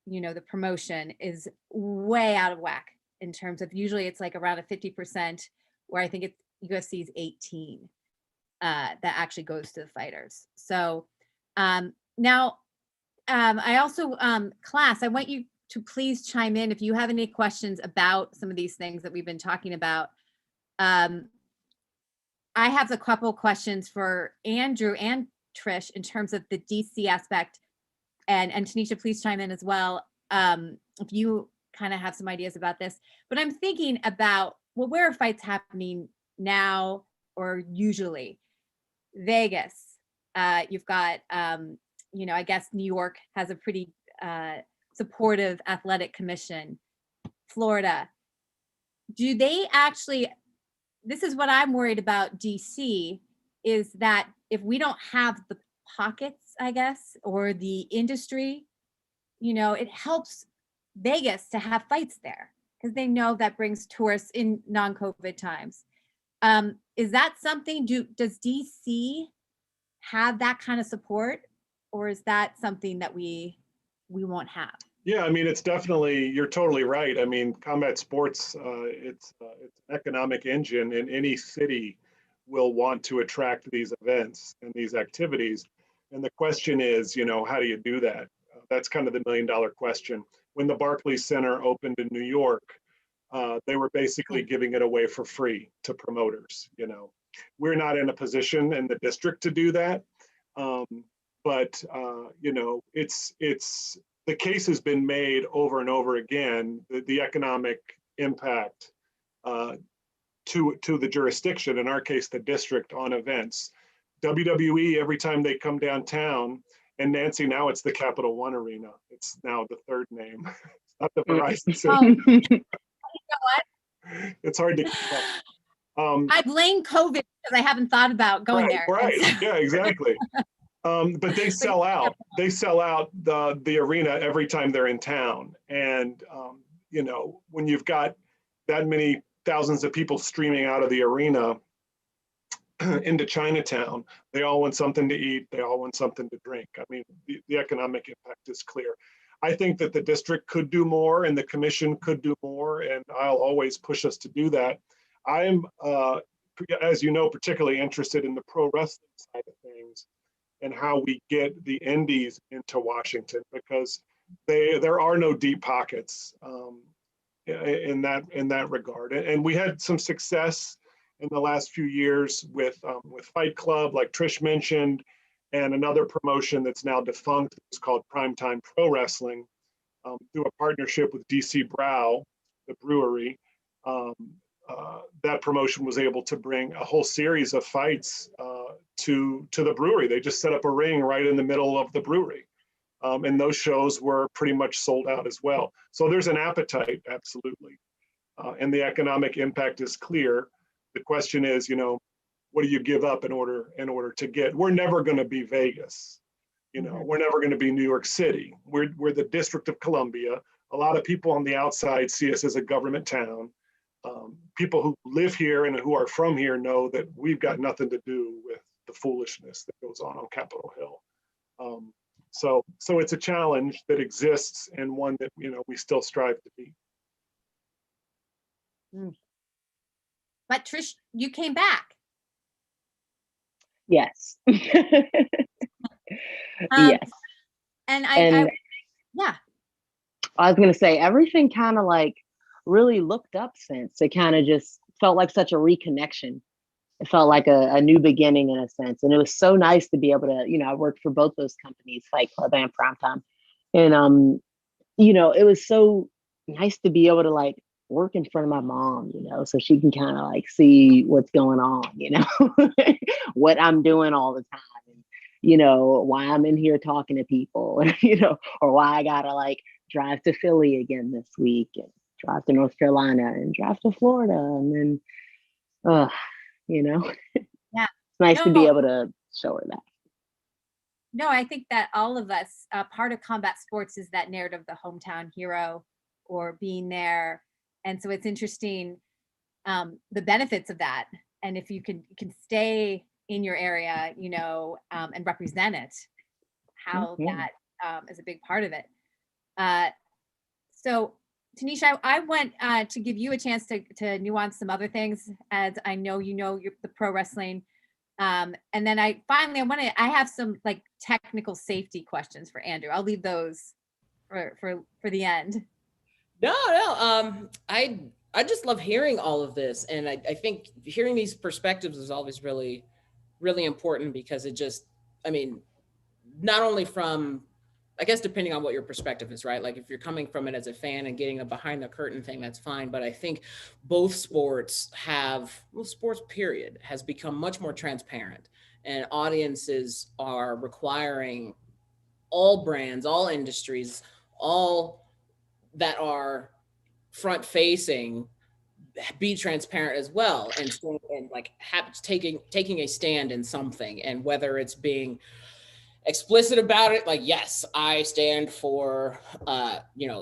[SPEAKER 2] the promotion is way out of whack. In terms of, usually it's like around a 50%, where I think it's UFC is 18 that actually goes to the fighters. So now I also, class, I want you to please chime in if you have any questions about some of these things that we've been talking about. I have a couple questions for Andrew and Trish in terms of the DC aspect, and Tanisha, please chime in as well if you kind of have some ideas about this. But I'm thinking about, well, where are fights happening now or usually? Vegas, you've got, I guess New York has a pretty supportive athletic commission. Florida, do they actually, this is what I'm worried about DC, is that if we don't have the pockets, I guess, or the industry, you know, it helps Vegas to have fights there because they know that brings tourists in non-COVID times. Is that something, does DC have that kind of support, or is that something that we won't have?
[SPEAKER 1] Yeah, I mean, it's definitely, you're totally right. I mean, combat sports, it's an economic engine, and any city will want to attract these events and these activities. And the question is, you know, how do you do that? That's kind of the $1 million question. When the Barclays Center opened in New York, they were basically giving it away for free to promoters. You know, we're not in a position in the district to do that, but you know, it's the case has been made over and over again. The economic impact to the jurisdiction, in our case, the district, on events. WWE, every time they come downtown, and Nancy, now it's the Capital One Arena. It's now the third name. It's not the Verizon Center.
[SPEAKER 2] You know what?
[SPEAKER 1] It's hard to keep up.
[SPEAKER 2] I blame COVID because I haven't thought about going
[SPEAKER 1] right,
[SPEAKER 2] there.
[SPEAKER 1] Right.
[SPEAKER 2] So,
[SPEAKER 1] Yeah, exactly. But they sell out. They sell out the arena every time they're in town. And you know, when you've got that many thousands of people streaming out of the arena into Chinatown, they all want something to eat. They all want something to drink. I mean, the economic impact is clear. I think that the district could do more and the commission could do more, and I'll always push us to do that. I'm, as you know, particularly interested in the pro wrestling side of things and how we get the indies into Washington, because there are no deep pockets in that regard. And we had some success in the last few years with Fight Club, like Trish mentioned, and another promotion that's now defunct. It's called Primetime Pro Wrestling, through a partnership with DC Brow, the brewery. That promotion was able to bring a whole series of fights to the brewery. They just set up a ring right in the middle of the brewery. And those shows were pretty much sold out as well. So there's an appetite, absolutely. And the economic impact is clear. The question is, you know, what do you give up in order to get? We're never going to be Vegas. You know, we're never going to be New York City. We're the District of Columbia. A lot of people on the outside see us as a government town. People who live here and who are from here know that we've got nothing to do with the foolishness that goes on Capitol Hill. So it's a challenge that exists, and one that, you know, we still strive to beat.
[SPEAKER 2] but Trish, you came back.
[SPEAKER 3] Yes. Yes.
[SPEAKER 2] And yeah.
[SPEAKER 3] I was going to say, everything kind of like really looked up since. It kind of just felt like such a reconnection. It felt like a new beginning in a sense. And it was so nice to be able to, you know, I worked for both those companies, Fight Club and Primetime. And, you know, it was so nice to be able to like work in front of my mom, you know, so she can kind of like see what's going on, you know, what I'm doing all the time. And, you know, why I'm in here talking to people, you know, or why I gotta like drive to Philly again this week, and drive to North Carolina, and drive to Florida, and then, you know,
[SPEAKER 2] Yeah,
[SPEAKER 3] it's nice to be able to show her that.
[SPEAKER 2] No, I think that all of us, part of combat sports is that narrative, the hometown hero, or being there. And so it's interesting, the benefits of that. And if you can stay in your area, you know, and represent it, how that is a big part of it. So Tanisha, I want to give you a chance to nuance some other things, as I know you know the pro wrestling. And then I have some like technical safety questions for Andrew. I'll leave those for the end.
[SPEAKER 4] No. I just love hearing all of this. And I think hearing these perspectives is always really, really important, because it just, I mean, not only from, I guess, depending on what your perspective is, right? Like if you're coming from it as a fan and getting a behind the curtain thing, that's fine. But I think both sports sports period has become much more transparent, and audiences are requiring all brands, all industries, all that are front facing, be transparent as well, and like taking a stand in something, and whether it's being explicit about it, like, yes, I stand for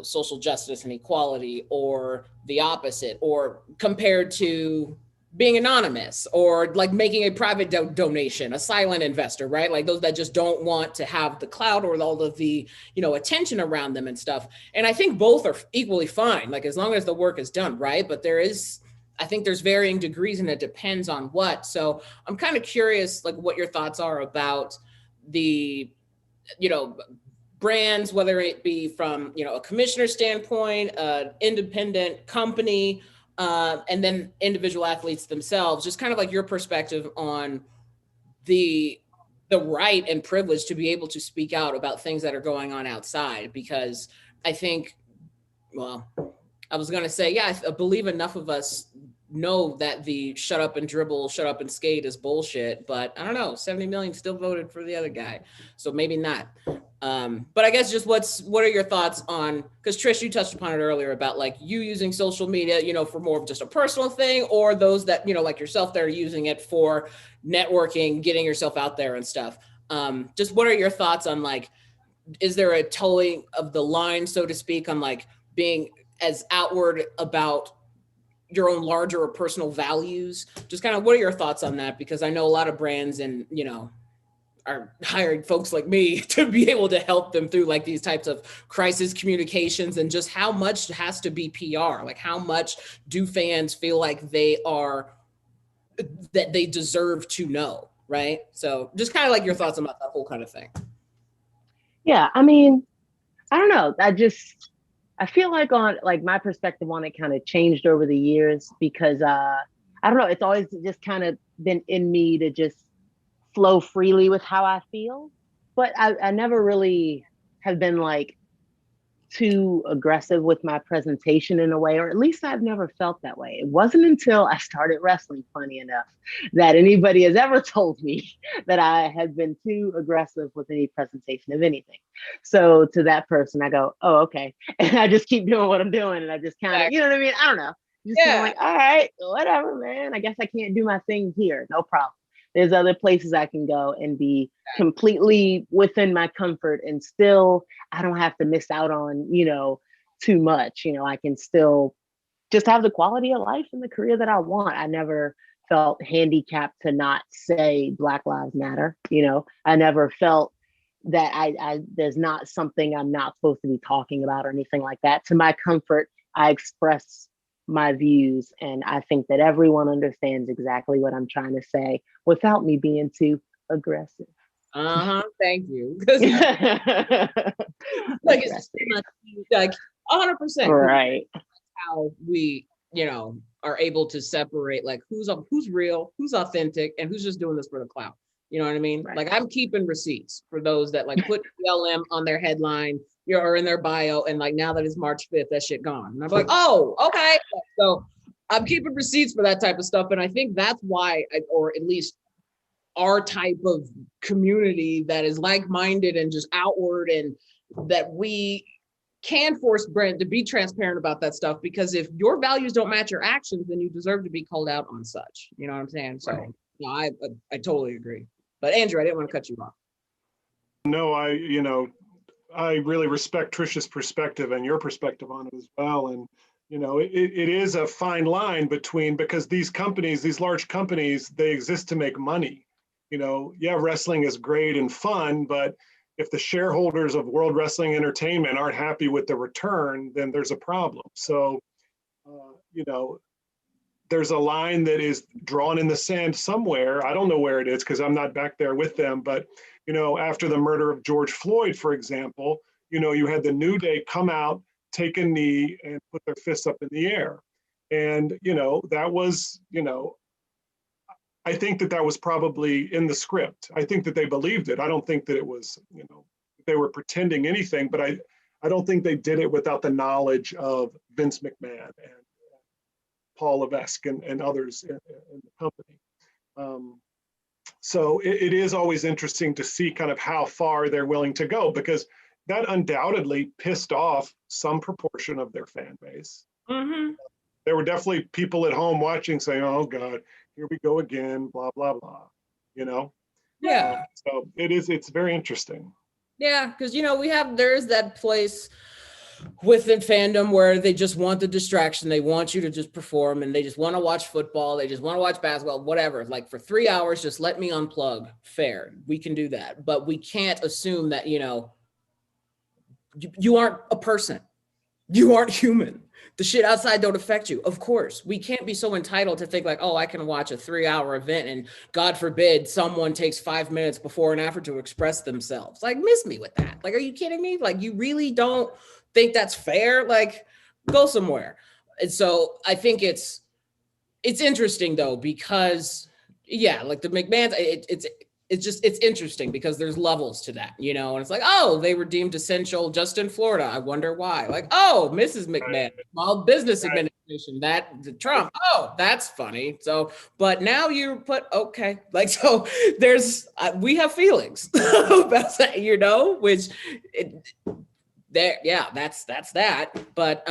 [SPEAKER 4] social justice and equality, or the opposite, or compared to being anonymous, or like making a private donation, a silent investor, right? Like those that just don't want to have the clout or all of the attention around them and stuff. And I think both are equally fine, like as long as the work is done, right? But I think there's varying degrees, and it depends on what. So I'm kind of curious, like, what your thoughts are about the brands, whether it be from a commissioner standpoint, independent company, and then individual athletes themselves, just kind of like your perspective on the right and privilege to be able to speak out about things that are going on outside. Because I think, well, I was going to say, yeah, I believe enough of us know that the shut up and dribble, shut up and skate is bullshit, but I don't know, 70 million still voted for the other guy. So maybe not. But I guess just what are your thoughts on, because Trish, you touched upon it earlier about like you using social media, for more of just a personal thing, or those that, like yourself, that are using it for networking, getting yourself out there and stuff. Just what are your thoughts on, like, is there a towing of the line, so to speak, on like being as outward about your own larger or personal values? Just kind of what are your thoughts on that? Because I know a lot of brands and, are hiring folks like me to be able to help them through like these types of crisis communications, and just how much has to be PR? Like how much do fans feel like that they deserve to know, right? So just kind of like your thoughts about that whole kind of thing.
[SPEAKER 3] Yeah, I mean, I don't know. I feel like my perspective on it kind of changed over the years, because I don't know, it's always just kind of been in me to just flow freely with how I feel. But I never really have been like too aggressive with my presentation in a way, or at least I've never felt that way. It wasn't until I started wrestling, funny enough, that anybody has ever told me that I had been too aggressive with any presentation of anything. So to that person, I go, oh, okay. And I just keep doing what I'm doing. And I just kind of, you know what I mean? I don't know. Just kind of like, all right, whatever, man. I guess I can't do my thing here. No problem. There's other places I can go and be completely within my comfort, and still I don't have to miss out on, too much. I can still just have the quality of life and the career that I want. I never felt handicapped to not say Black Lives Matter. I never felt that there's not something I'm not supposed to be talking about or anything like that. To my comfort, I express my views, and I think that everyone understands exactly what I'm trying to say without me being too aggressive.
[SPEAKER 4] Thank you. Like it's like 100%.
[SPEAKER 3] Right.
[SPEAKER 4] How we, are able to separate like who's real, who's authentic, and who's just doing this for the clout. You know what I mean? Right. Like I'm keeping receipts for those that like put BLM on their headline, or in their bio, and like now that it's March 5th, that shit gone. And I'm like, oh, okay. So I'm keeping receipts for that type of stuff. And I think that's why, or at least our type of community that is like-minded and just outward, and that we can force brand to be transparent about that stuff, because if your values don't match your actions, then you deserve to be called out on such. You know what I'm saying? So right. No, I totally agree. But Andrew, I didn't want to cut you off.
[SPEAKER 1] No, I really respect Trish's perspective and your perspective on it as well. And, it is a fine line between, because these companies, these large companies, they exist to make money. Yeah, wrestling is great and fun, but if the shareholders of World Wrestling Entertainment aren't happy with the return, then there's a problem. So, there's a line that is drawn in the sand somewhere. I don't know where it is because I'm not back there with them. But, after the murder of George Floyd, for example, you had the New Day come out, take a knee, and put their fists up in the air. And, that was, I think that was probably in the script. I think that they believed it. I don't think that it was, they were pretending anything, but I don't think they did it without the knowledge of Vince McMahon and Paul Levesque and others in the company. So it is always interesting to see kind of how far they're willing to go, because that undoubtedly pissed off some proportion of their fan base.
[SPEAKER 4] Mm-hmm.
[SPEAKER 1] there were definitely people at home watching saying, oh God, here we go again, blah, blah, blah, you know?
[SPEAKER 4] Yeah.
[SPEAKER 1] So it's very interesting.
[SPEAKER 4] Yeah, because there's that place within fandom where they just want the distraction. They want you to just perform, and they just want to watch football. They just want to watch basketball, whatever. Like for 3 hours, just let me unplug. Fair. We can do that. But we can't assume that, you aren't a person. You aren't human. The shit outside don't affect you. Of course, we can't be so entitled to think like, oh, I can watch a 3-hour event and God forbid someone takes 5 minutes before and after to express themselves. Like, miss me with that. Like, are you kidding me? Like, you really don't think that's fair? Like, go somewhere. And so I think it's interesting though, because like the McMahons, it's interesting because there's levels to that, and it's like, oh, they were deemed essential just in Florida. I wonder why. Like, oh, Mrs. McMahon, Small Business Administration, the Trump. Oh, that's funny. So, but now you put, okay. Like, so there's, we have feelings about that, which that's that. But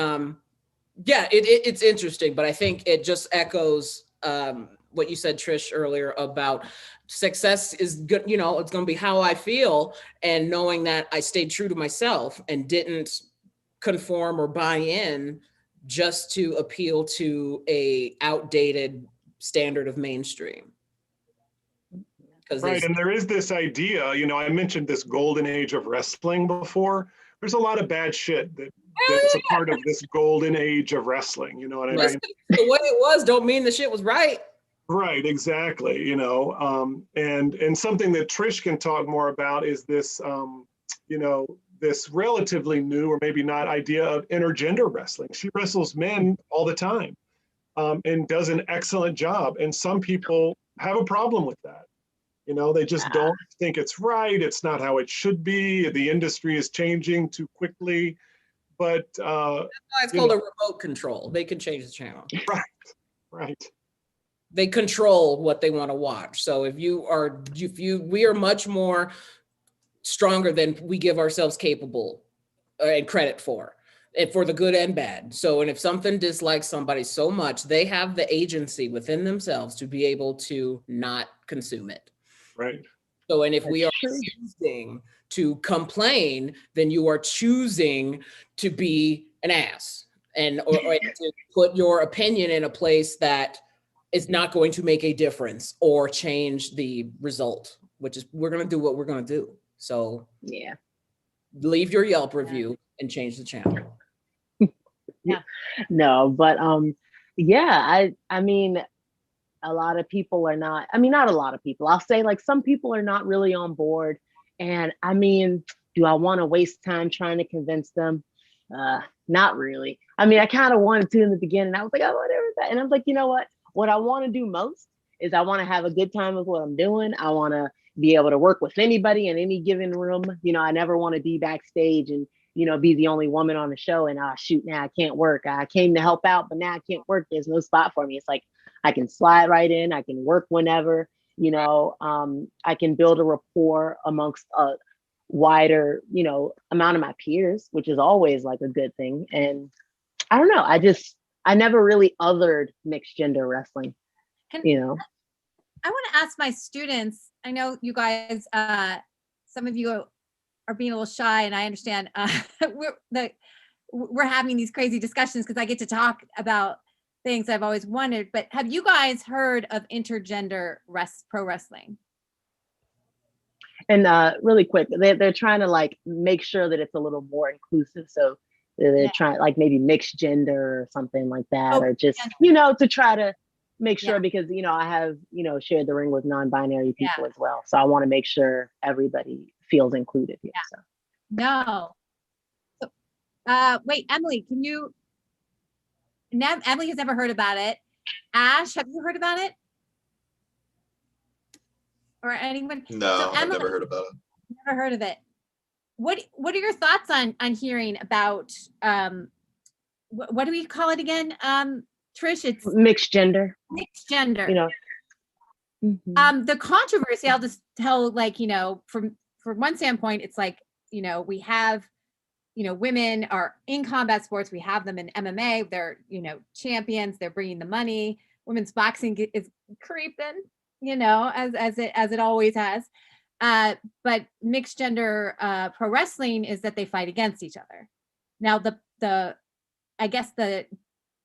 [SPEAKER 4] it's interesting, but I think it just echoes what you said, Trish, earlier about success is good. It's going to be how I feel, and knowing that I stayed true to myself and didn't conform or buy in just to appeal to a outdated standard of mainstream.
[SPEAKER 1] Right, and there is this idea, I mentioned this golden age of wrestling before. There's a lot of bad shit that's a part of this golden age of wrestling. You know what I mean?
[SPEAKER 4] The way it was don't mean the shit was right.
[SPEAKER 1] Right, exactly. And something that Trish can talk more about is this, this relatively new or maybe not idea of intergender wrestling. She wrestles men all the time and does an excellent job. And some people have a problem with that. They just don't think it's right. It's not how it should be. The industry is changing too quickly. But that's
[SPEAKER 4] why it's called a remote control. They can change the channel.
[SPEAKER 1] Right.
[SPEAKER 4] They control what they want to watch. So we are much more stronger than we give ourselves capable and credit for, and for the good and bad. So, and if something dislikes somebody so much, they have the agency within themselves to be able to not consume it.
[SPEAKER 1] Right.
[SPEAKER 4] So, and if we are choosing to complain, then you are choosing to be an ass or to put your opinion in a place that is not going to make a difference or change the result, which is we're going to do what we're going to do. So leave your Yelp review and change the channel.
[SPEAKER 3] No, but I mean, a lot of people are not, not a lot of people. I'll say like some people are not really on board. And I mean, do I want to waste time trying to convince them? Not really. I kind of wanted to in the beginning. I was like, oh, whatever that. And I was like, you know what? What I want to do most is I want to have a good time with what I'm doing. I want to be able to work with anybody in any given room. I never want to be backstage and, be the only woman on the show and shoot, now I can't work. I came to help out, but now I can't work. There's no spot for me. It's like, I can slide right in. I can work whenever, I can build a rapport amongst a wider, amount of my peers, which is always like a good thing. And I don't know. I never really othered mixed gender wrestling,
[SPEAKER 2] I want to ask my students, I know you guys, some of you are being a little shy, and I understand we're having these crazy discussions because I get to talk about things I've always wondered, but have you guys heard of intergender pro wrestling?
[SPEAKER 3] And really quick, they're trying to like make sure that it's a little more inclusive. So they're trying like maybe mixed gender or something like that, or just, to try to make sure because, I have, shared the ring with non-binary people as well. So I want to make sure everybody feels included here. So.
[SPEAKER 2] No. So, wait, Emily, Emily has never heard about it. Ash, have you heard about it? Or anyone?
[SPEAKER 5] No,
[SPEAKER 2] so Emily,
[SPEAKER 5] I've never heard about it.
[SPEAKER 2] Never heard of it. What are your thoughts on hearing about what do we call it again? Trish, it's
[SPEAKER 3] mixed gender.
[SPEAKER 2] Mixed gender.
[SPEAKER 3] Mm-hmm.
[SPEAKER 2] The controversy, I'll just tell, like, from one standpoint, it's like, we have women are in combat sports. We have them in MMA. They're, champions. They're bringing the money. Women's boxing is creeping, as it always has. But mixed gender pro wrestling is that they fight against each other. Now, I guess the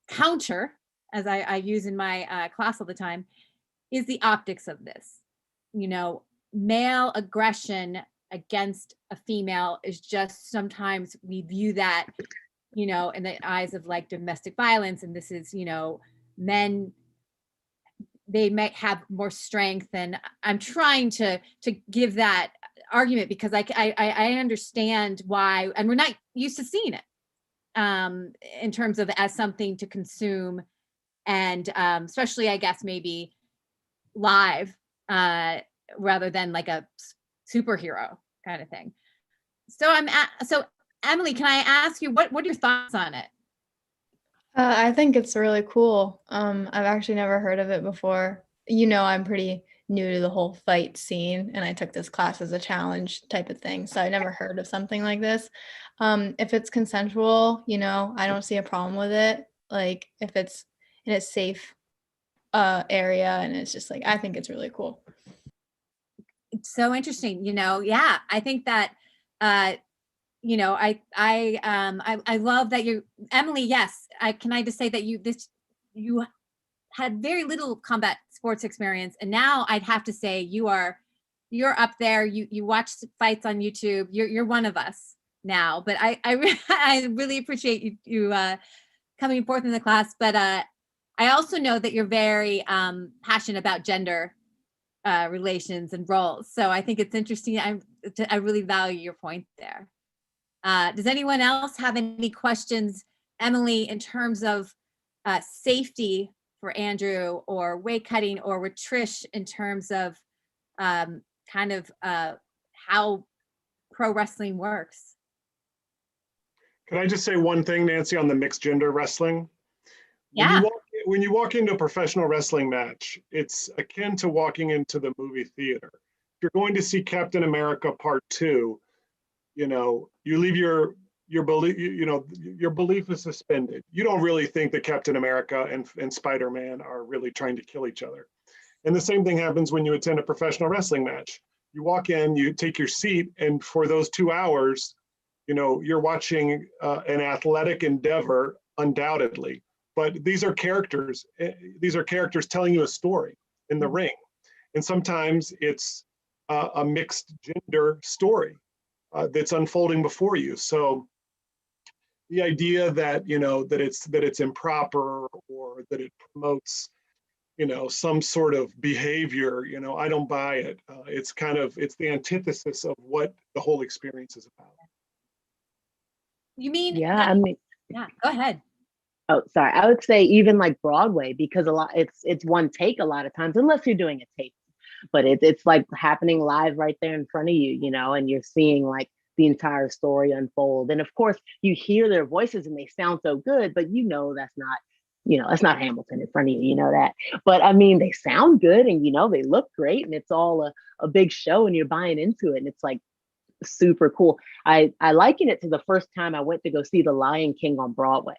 [SPEAKER 2] counter, as I use in my class all the time, is the optics of this. Male aggression against a female is just, sometimes we view that, in the eyes of like domestic violence. And this is, men, they might have more strength. And I'm trying to give that argument because I understand why, and we're not used to seeing it in terms of as something to consume, and especially, I guess, maybe live rather than like a superhero kind of thing. So Emily, can I ask you, what are your thoughts on it?
[SPEAKER 5] I think it's really cool. I've actually never heard of it before. I'm pretty new to the whole fight scene, and I took this class as a challenge type of thing. So I never heard of something like this. If it's consensual, I don't see a problem with it. Like if it's in a safe area, and it's just like, I think it's really cool.
[SPEAKER 2] It's so interesting, yeah, I think that I love that you, Emily, yes, can I just say that you had very little combat sports experience, and now I'd have to say you're up there. You watch fights on YouTube. You're one of us now. But I really appreciate you coming forth in the class. But I also know that you're very passionate about gender relations and roles. So I think it's interesting. I really value your point there. Does anyone else have any questions, Emily, in terms of safety for Andrew, or weight cutting, or with Trish in terms of kind of how pro wrestling works?
[SPEAKER 1] Can I just say one thing, Nancy, on the mixed gender wrestling?
[SPEAKER 2] Yeah.
[SPEAKER 1] When you walk into a professional wrestling match, it's akin to walking into the movie theater. If you're going to see Captain America Part 2, you leave your belief, your belief is suspended. You don't really think that Captain America and Spider-Man are really trying to kill each other. And the same thing happens when you attend a professional wrestling match. You walk in, you take your seat, and for those 2 hours, you're watching an athletic endeavor, undoubtedly. But these are characters. These are characters telling you a story in the ring. And sometimes it's a mixed gender story that's unfolding before you. So the idea that, that it's improper, or that it promotes, some sort of behavior, I don't buy it. It's the antithesis of what the whole experience is about.
[SPEAKER 2] You mean?
[SPEAKER 3] Yeah,
[SPEAKER 2] yeah, go ahead.
[SPEAKER 3] Oh, sorry. I would say even like Broadway, because it's one take a lot of times, unless you're doing a tape, but it's like happening live right there in front of you, and you're seeing like the entire story unfold. And of course you hear their voices and they sound so good, but that's not Hamilton in front of you, that. But I mean, they sound good, and they look great, and it's all a big show, and you're buying into it, and it's like super cool. I liken it to the first time I went to go see The Lion King on Broadway.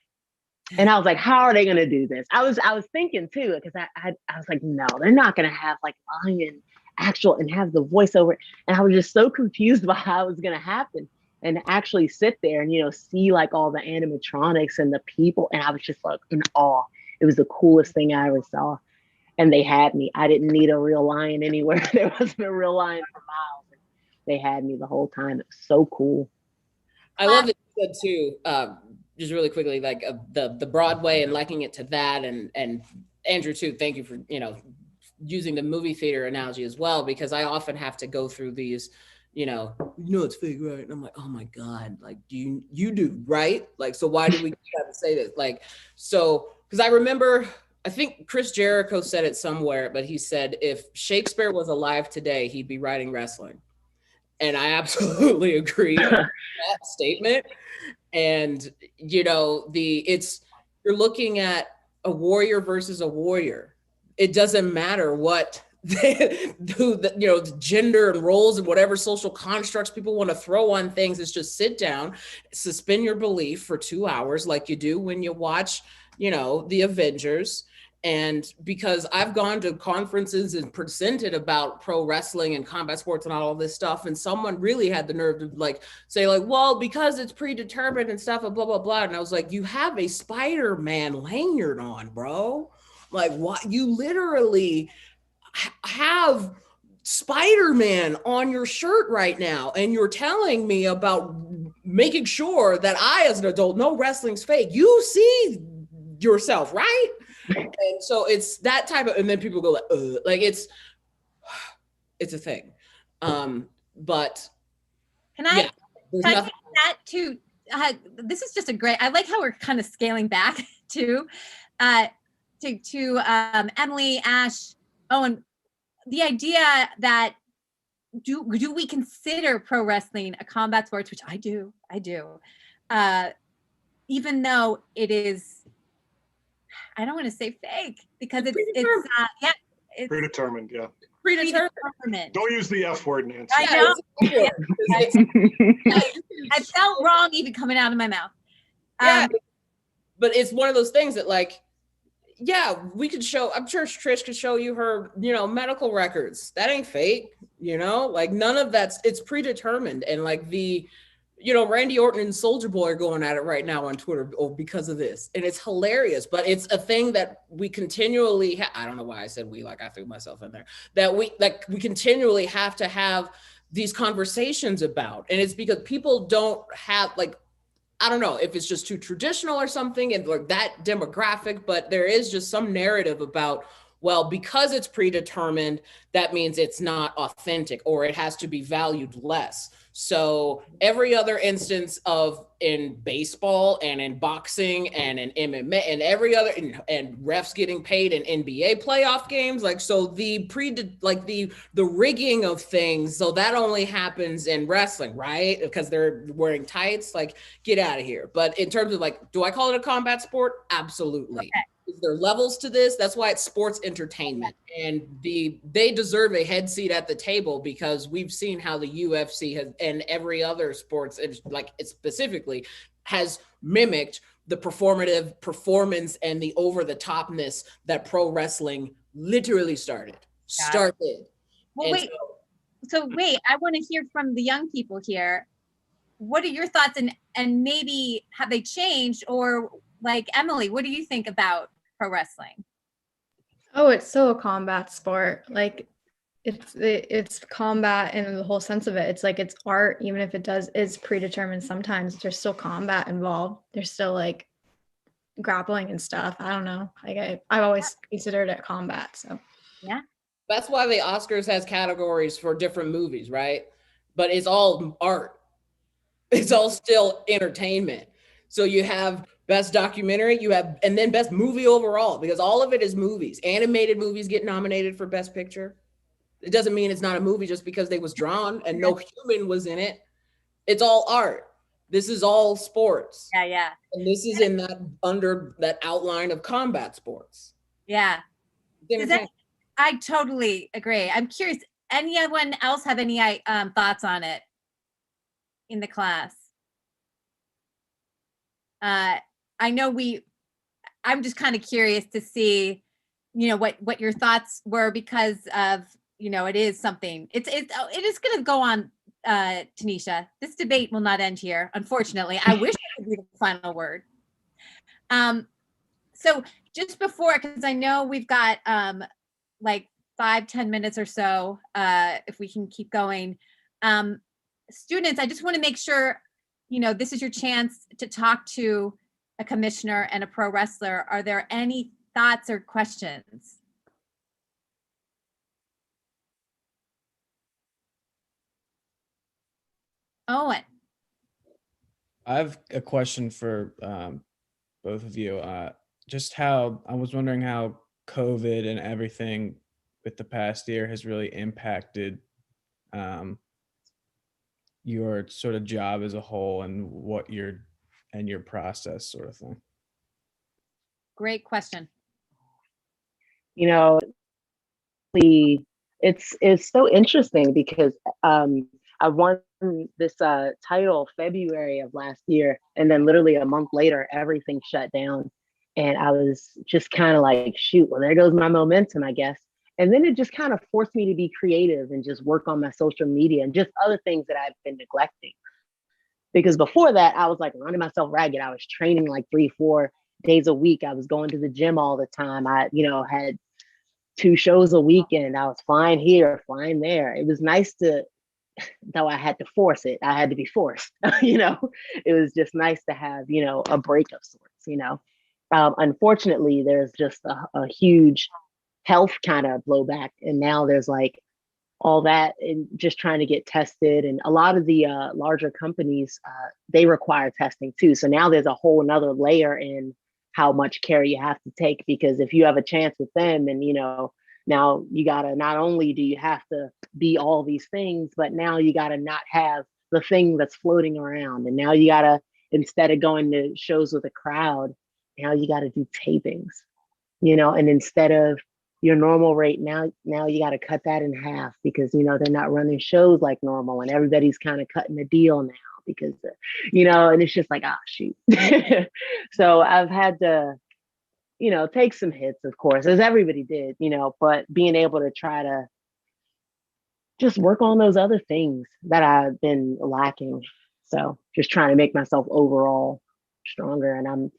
[SPEAKER 3] And I was like, how are they going to do this? I was thinking too, because I was like, no, they're not going to have like lion actual and have the voiceover. And I was just so confused about how it was going to happen, and actually sit there and, see like all the animatronics and the people. And I was just like in awe. It was the coolest thing I ever saw. And they had me. I didn't need a real lion anywhere. There wasn't a real lion for miles. They had me the whole time. It was so cool.
[SPEAKER 4] I love that you said too, just really quickly, like the Broadway and liking it to that, and Andrew too. Thank you for using the movie theater analogy as well, because I often have to go through these, it's fake, right? And I'm like, oh my god, like you do, right? Like, so why do we have to say this? Like, so because I remember, I think Chris Jericho said it somewhere, but he said if Shakespeare was alive today, he'd be writing wrestling. And I absolutely agree with that statement. And, you're looking at a warrior versus a warrior. It doesn't matter what who the, you know, gender and roles and whatever social constructs people want to throw on things. Is just sit down, suspend your belief for 2 hours like you do when you watch, you know, the Avengers. And because I've gone to conferences and presented about pro wrestling and combat sports and all this stuff, and someone really had the nerve to like say like, well, because it's predetermined and stuff and blah, blah, blah. And I was like, you have a Spider-Man lanyard on, bro. Like, what? You literally have Spider-Man on your shirt right now, and you're telling me about making sure that I, as an adult, know wrestling's fake. You see yourself, right? And so it's that type of, and then people go like it's a thing. But
[SPEAKER 2] Can I,
[SPEAKER 4] there's
[SPEAKER 2] can I
[SPEAKER 4] nothing.
[SPEAKER 2] take that to, this is just a great, I like how we're kind of scaling back to Emily, Ash, Owen, the idea that do we consider pro wrestling a combat sport, which I do, even though it is, I don't want to say fake because it's
[SPEAKER 1] Predetermined, yeah.
[SPEAKER 2] predetermined.
[SPEAKER 1] Don't use the F word, Nancy.
[SPEAKER 2] I know.
[SPEAKER 4] Yeah,
[SPEAKER 2] I felt wrong even coming out of my mouth.
[SPEAKER 4] yeah, but it's one of those things that like, yeah, we could show, I'm sure Trish could show you her, you know, medical records. That ain't fake, you know, like none of that's, it's predetermined. And like the, you know, Randy Orton and Soulja Boy are going at it right now on Twitter because of this. And it's hilarious, but it's a thing that we continually, I don't know why I said we, like I threw myself in there, that we continually have to have these conversations about. And it's because people don't have like, I don't know if it's just too traditional or something and like that demographic, but there is just some narrative about, well, because it's predetermined, that means it's not authentic or it has to be valued less. So every other instance of in baseball and in boxing and in MMA and every other and refs getting paid in NBA playoff games, like so the rigging of things, so that only happens in wrestling, right? Because they're wearing tights, like get out of here. But in terms of like, do I call it a combat sport? Absolutely. Okay. Is there levels to this? That's why it's sports entertainment, and they deserve a head seat at the table because we've seen how the UFC has and every other sports, like it specifically, has mimicked the performative performance and the over the topness that pro wrestling literally started.
[SPEAKER 2] Well, and wait. So wait, I want to hear from the young people here. What are your thoughts, and maybe have they changed, or like Emily, what do you think about pro wrestling?
[SPEAKER 5] Oh, it's so a combat sport. Like it's combat in the whole sense of it. It's like it's art, even if it is predetermined. Sometimes there's still combat involved. There's still like grappling and stuff. I don't know. Like I've always considered it combat. So
[SPEAKER 2] yeah,
[SPEAKER 4] that's why the Oscars has categories for different movies, right? But it's all art. It's all still entertainment. So you have best documentary, you have, and then best movie overall, because all of it is movies. Animated movies get nominated for best picture. It doesn't mean it's not a movie just because they was drawn and no human was in it. It's all art. This is all sports.
[SPEAKER 2] Yeah.
[SPEAKER 4] And this is in that under that outline of combat sports.
[SPEAKER 2] Yeah. I totally agree. I'm curious, anyone else have any thoughts on it in the class? I know I'm just kind of curious to see, you know, what your thoughts were because of, you know, it is something, it is going to go on, Tanisha. This debate will not end here, unfortunately. I wish it could be the final word. So just before, because I know we've got like 5-10 minutes or so, if we can keep going. Students, I just want to make sure, you know, this is your chance to talk to a commissioner and a pro wrestler. Are there any thoughts or questions? Owen.
[SPEAKER 6] I have a question for both of you. Just how, I was wondering how COVID and everything with the past year has really impacted your sort of job as a whole and what your process sort of thing.
[SPEAKER 2] Great question.
[SPEAKER 3] You know, the it's so interesting because I won this title February of last year, and then literally a month later, everything shut down, and I was just kind of like, shoot, well, there goes my momentum, I guess. And then it just kind of forced me to be creative and just work on my social media and just other things that I've been neglecting. Because before that, I was like running myself ragged. I was training like 3, 4 days a week. I was going to the gym all the time. I, had 2 shows a weekend. I was flying here, flying there. It was nice to, though I had to force it. I had to be forced. It was just nice to have, a break of sorts. Unfortunately, there's just a huge health kind of blowback. And now there's like all that and just trying to get tested. And a lot of the larger companies, they require testing too. So now there's a whole nother layer in how much care you have to take, because if you have a chance with them and, now you gotta, not only do you have to be all these things, but now you gotta not have the thing that's floating around. And now you gotta, instead of going to shows with a crowd, now you gotta do tapings, and instead of your normal rate, now you got to cut that in half because they're not running shows like normal, and everybody's kind of cutting the deal now because and it's just like, ah, shoot. So I've had to take some hits, of course, as everybody did, but being able to try to just work on those other things that I've been lacking. So just trying to make myself overall stronger, and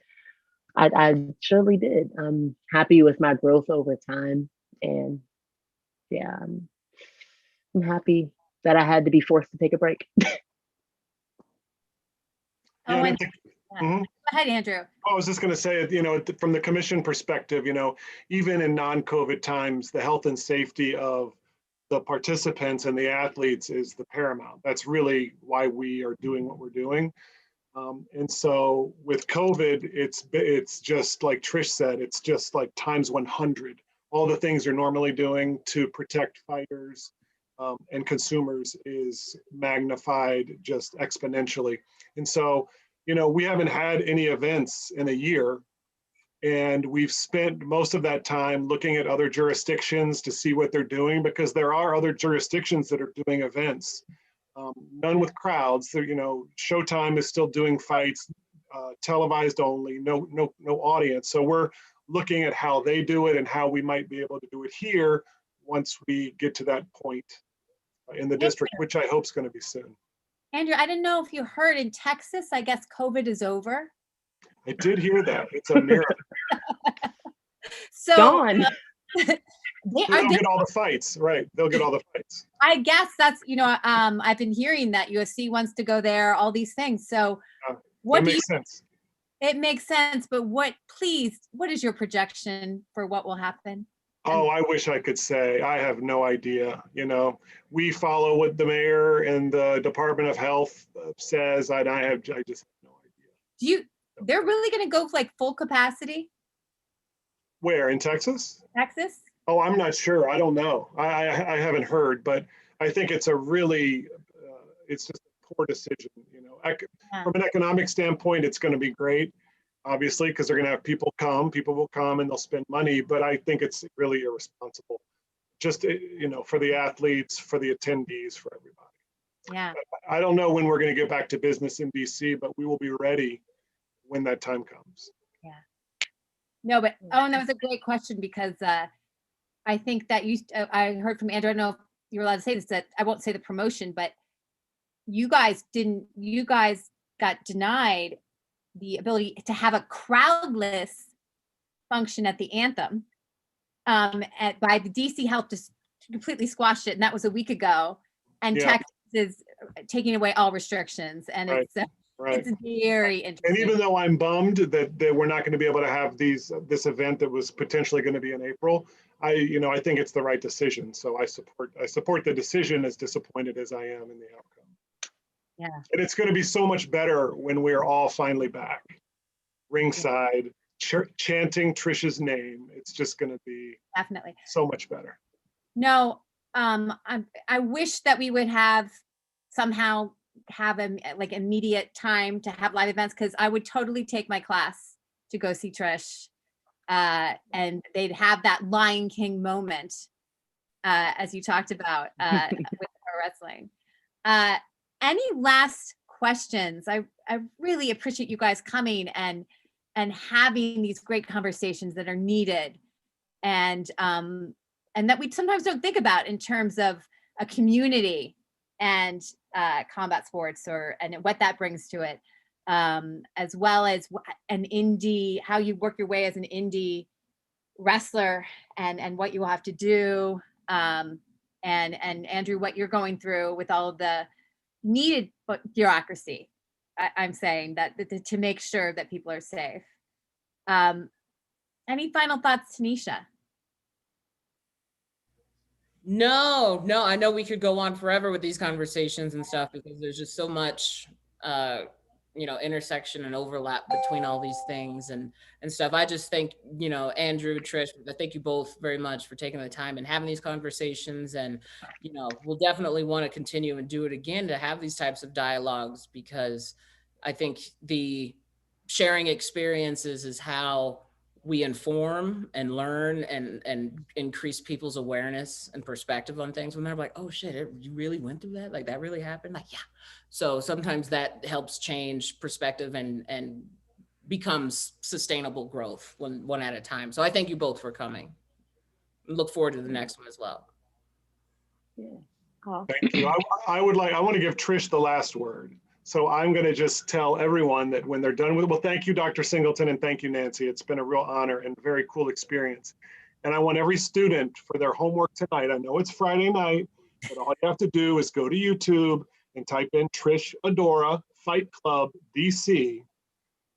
[SPEAKER 3] I surely did. I'm happy with my growth over time. And yeah, I'm happy that I had to be forced to take a break.
[SPEAKER 1] Yeah,
[SPEAKER 2] Go ahead, Andrew.
[SPEAKER 1] I was just going to say, from the commission perspective, even in non-COVID times, the health and safety of the participants and the athletes is the paramount. That's really why we are doing what we're doing. And so with COVID, it's just like Trish said, it's just like times 100. All the things you're normally doing to protect fighters and consumers is magnified just exponentially. And so, we haven't had any events in a year, and we've spent most of that time looking at other jurisdictions to see what they're doing, because there are other jurisdictions that are doing events. None with crowds. Showtime is still doing fights, televised only, no audience. So we're looking at how they do it and how we might be able to do it here once we get to that point in the district, which I hope is going to be soon.
[SPEAKER 2] Andrew, I didn't know if you heard, in Texas, I guess COVID is over.
[SPEAKER 1] I did hear that. It's a miracle.
[SPEAKER 2] So
[SPEAKER 3] Gone.
[SPEAKER 1] They'll get all the fights, right? They'll get all the fights.
[SPEAKER 2] I guess that's, I've been hearing that UFC wants to go there, all these things. So what
[SPEAKER 1] makes sense.
[SPEAKER 2] It makes sense, but what is your projection for what will happen?
[SPEAKER 1] Oh, I wish I could say. I have no idea. We follow what the mayor and the Department of Health says. I just have no idea.
[SPEAKER 2] They're really going to go like full capacity?
[SPEAKER 1] Where, in Texas?
[SPEAKER 2] Texas?
[SPEAKER 1] Oh, I'm not sure. I don't know. I haven't heard, but I think it's a really, it's just a poor decision. From an economic standpoint, it's going to be great, obviously, because they're going to have people will come and they'll spend money, but I think it's really irresponsible. Just, for the athletes, for the attendees, for everybody.
[SPEAKER 2] Yeah.
[SPEAKER 1] I don't know when we're going to get back to business in DC, but we will be ready when that time comes.
[SPEAKER 2] Yeah. No, but that was a great question, because I think that I heard from Andrew, I don't know if you're allowed to say this, that I won't say the promotion, but you guys got denied the ability to have a crowdless function at the anthem by the DC Health, just completely squashed it. And that was a week ago. And Texas is taking away all restrictions. And it's very interesting.
[SPEAKER 1] And even though I'm bummed that we're not going to be able to have this event that was potentially going to be in April, I think it's the right decision. So I support the decision, as disappointed as I am in the outcome.
[SPEAKER 2] Yeah.
[SPEAKER 1] And it's going to be so much better when we're all finally back, ringside, chanting Trish's name. It's just going to be
[SPEAKER 2] definitely
[SPEAKER 1] so much better.
[SPEAKER 2] No, I wish that we would somehow have like immediate time to have live events, because I would totally take my class to go see Trish, and they'd have that Lion King moment as you talked about with pro wrestling. Any last questions? I really appreciate you guys coming and having these great conversations that are needed, and that we sometimes don't think about in terms of a community and combat sports, and what that brings to it, as well as an indie, how you work your way as an indie wrestler, and what you will have to do, and Andrew, what you're going through with all of the needed bureaucracy. I'm saying that to make sure that people are safe. Any final thoughts, Tanisha?
[SPEAKER 4] No, I know we could go on forever with these conversations and stuff, because there's just so much, intersection and overlap between all these things and stuff. I just think, Andrew, Trish, I thank you both very much for taking the time and having these conversations. And, we'll definitely want to continue and do it again to have these types of dialogues, because I think the sharing experiences is how we inform and learn and increase people's awareness and perspective on things when they're like, oh shit, you really went through that? Like that really happened? Like, yeah. So sometimes that helps change perspective and becomes sustainable growth one at a time. So I thank you both for coming. Look forward to the next one as well.
[SPEAKER 3] Yeah. Oh.
[SPEAKER 1] Thank you. I want to give Trish the last word. So I'm going to just tell everyone that when they're done with it, well, thank you, Dr. Singleton, and thank you, Nancy. It's been a real honor and very cool experience. And I want every student for their homework tonight. I know it's Friday night, but all you have to do is go to YouTube and type in Trish Adora Fight Club DC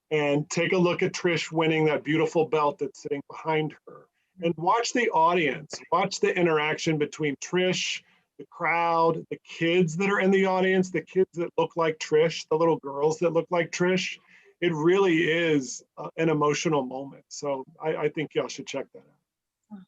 [SPEAKER 1] and take a look at Trish winning that beautiful belt that's sitting behind her. And watch the audience, watch the interaction between Trish, the crowd, the kids that are in the audience, the kids that look like Trish, the little girls that look like Trish. It really is an emotional moment. So I think y'all should check that out.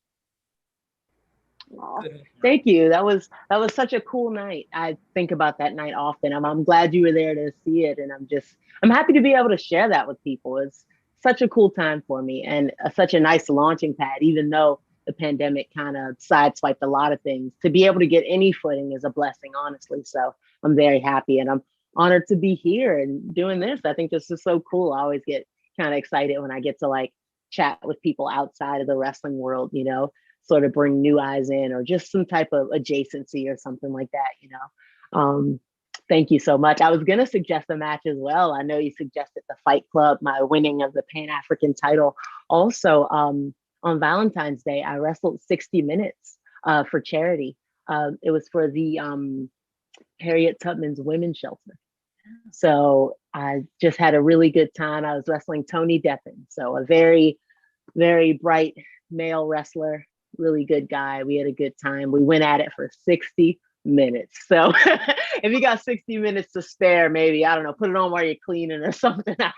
[SPEAKER 3] Oh, thank you. That was such a cool night. I think about that night often. I'm glad you were there to see it, and I'm happy to be able to share that with people. It's such a cool time for me, and such a nice launching pad, even though the pandemic kind of sideswiped a lot of things. To be able to get any footing is a blessing, honestly. So I'm very happy, and I'm honored to be here and doing this. I think this is so cool. I always get kind of excited when I get to like chat with people outside of the wrestling world, sort of bring new eyes in, or just some type of adjacency or something like that, Thank you so much. I was going to suggest a match as well. I know you suggested the Fight Club, my winning of the Pan-African title. Also, on Valentine's Day, I wrestled 60 minutes for charity. It was for the Harriet Tubman's Women's Shelter. So I just had a really good time. I was wrestling Tony Deppen. So a very, very bright male wrestler, really good guy. We had a good time. We went at it for 60 minutes. So if you got 60 minutes to spare, maybe, I don't know, put it on while you're cleaning or something. That's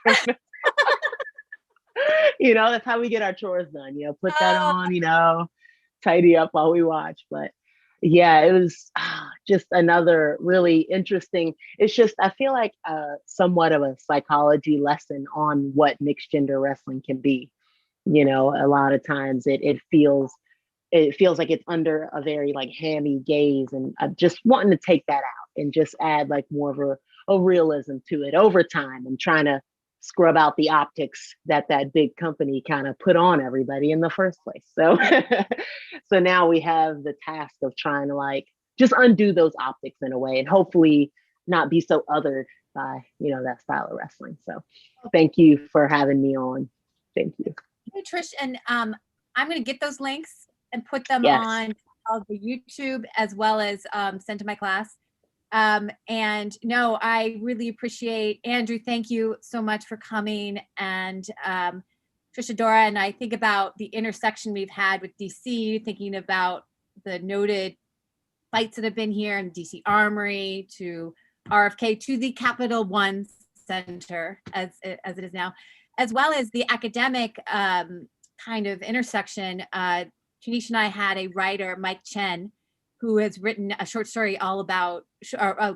[SPEAKER 3] how we get our chores done, put that on, tidy up while we watch. But yeah, it was just another really interesting, it's just, I feel like somewhat of a psychology lesson on what mixed gender wrestling can be. A lot of times it feels like it's under a very like hammy gaze, and I'm just wanting to take that out and just add like more of a realism to it over time, and trying to scrub out the optics that big company kind of put on everybody in the first place. So so now we have the task of trying to like just undo those optics in a way, and hopefully not be so othered by that style of wrestling. So thank you for having me on. Thank you.
[SPEAKER 2] Hey Trish, and I'm going to get those links and put them
[SPEAKER 3] Yes.
[SPEAKER 2] on the YouTube, as well as send to my class. And no, I really appreciate, Andrew, thank you so much for coming. And Trish Adora, and I think about the intersection we've had with DC, thinking about the noted fights that have been here in DC Armory, to RFK, to the Capital One Center as it is now, as well as the academic kind of intersection. Tanisha and I had a writer, Mike Chen, who has written a short story all about, a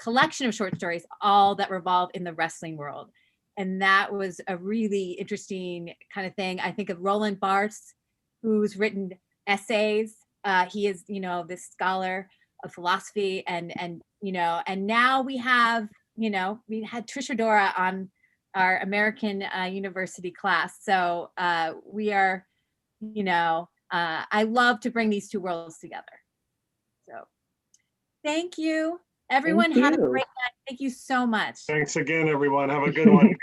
[SPEAKER 2] collection of short stories, all that revolve in the wrestling world. And that was a really interesting kind of thing. I think of Roland Barthes, who's written essays He is, this scholar of philosophy, and now we have, we had Trish Adora on our American University class. So we are, I love to bring these two worlds together. So thank you. Everyone, have a
[SPEAKER 3] you.
[SPEAKER 2] great night. Thank you so much.
[SPEAKER 1] Thanks again, everyone. Have a good one.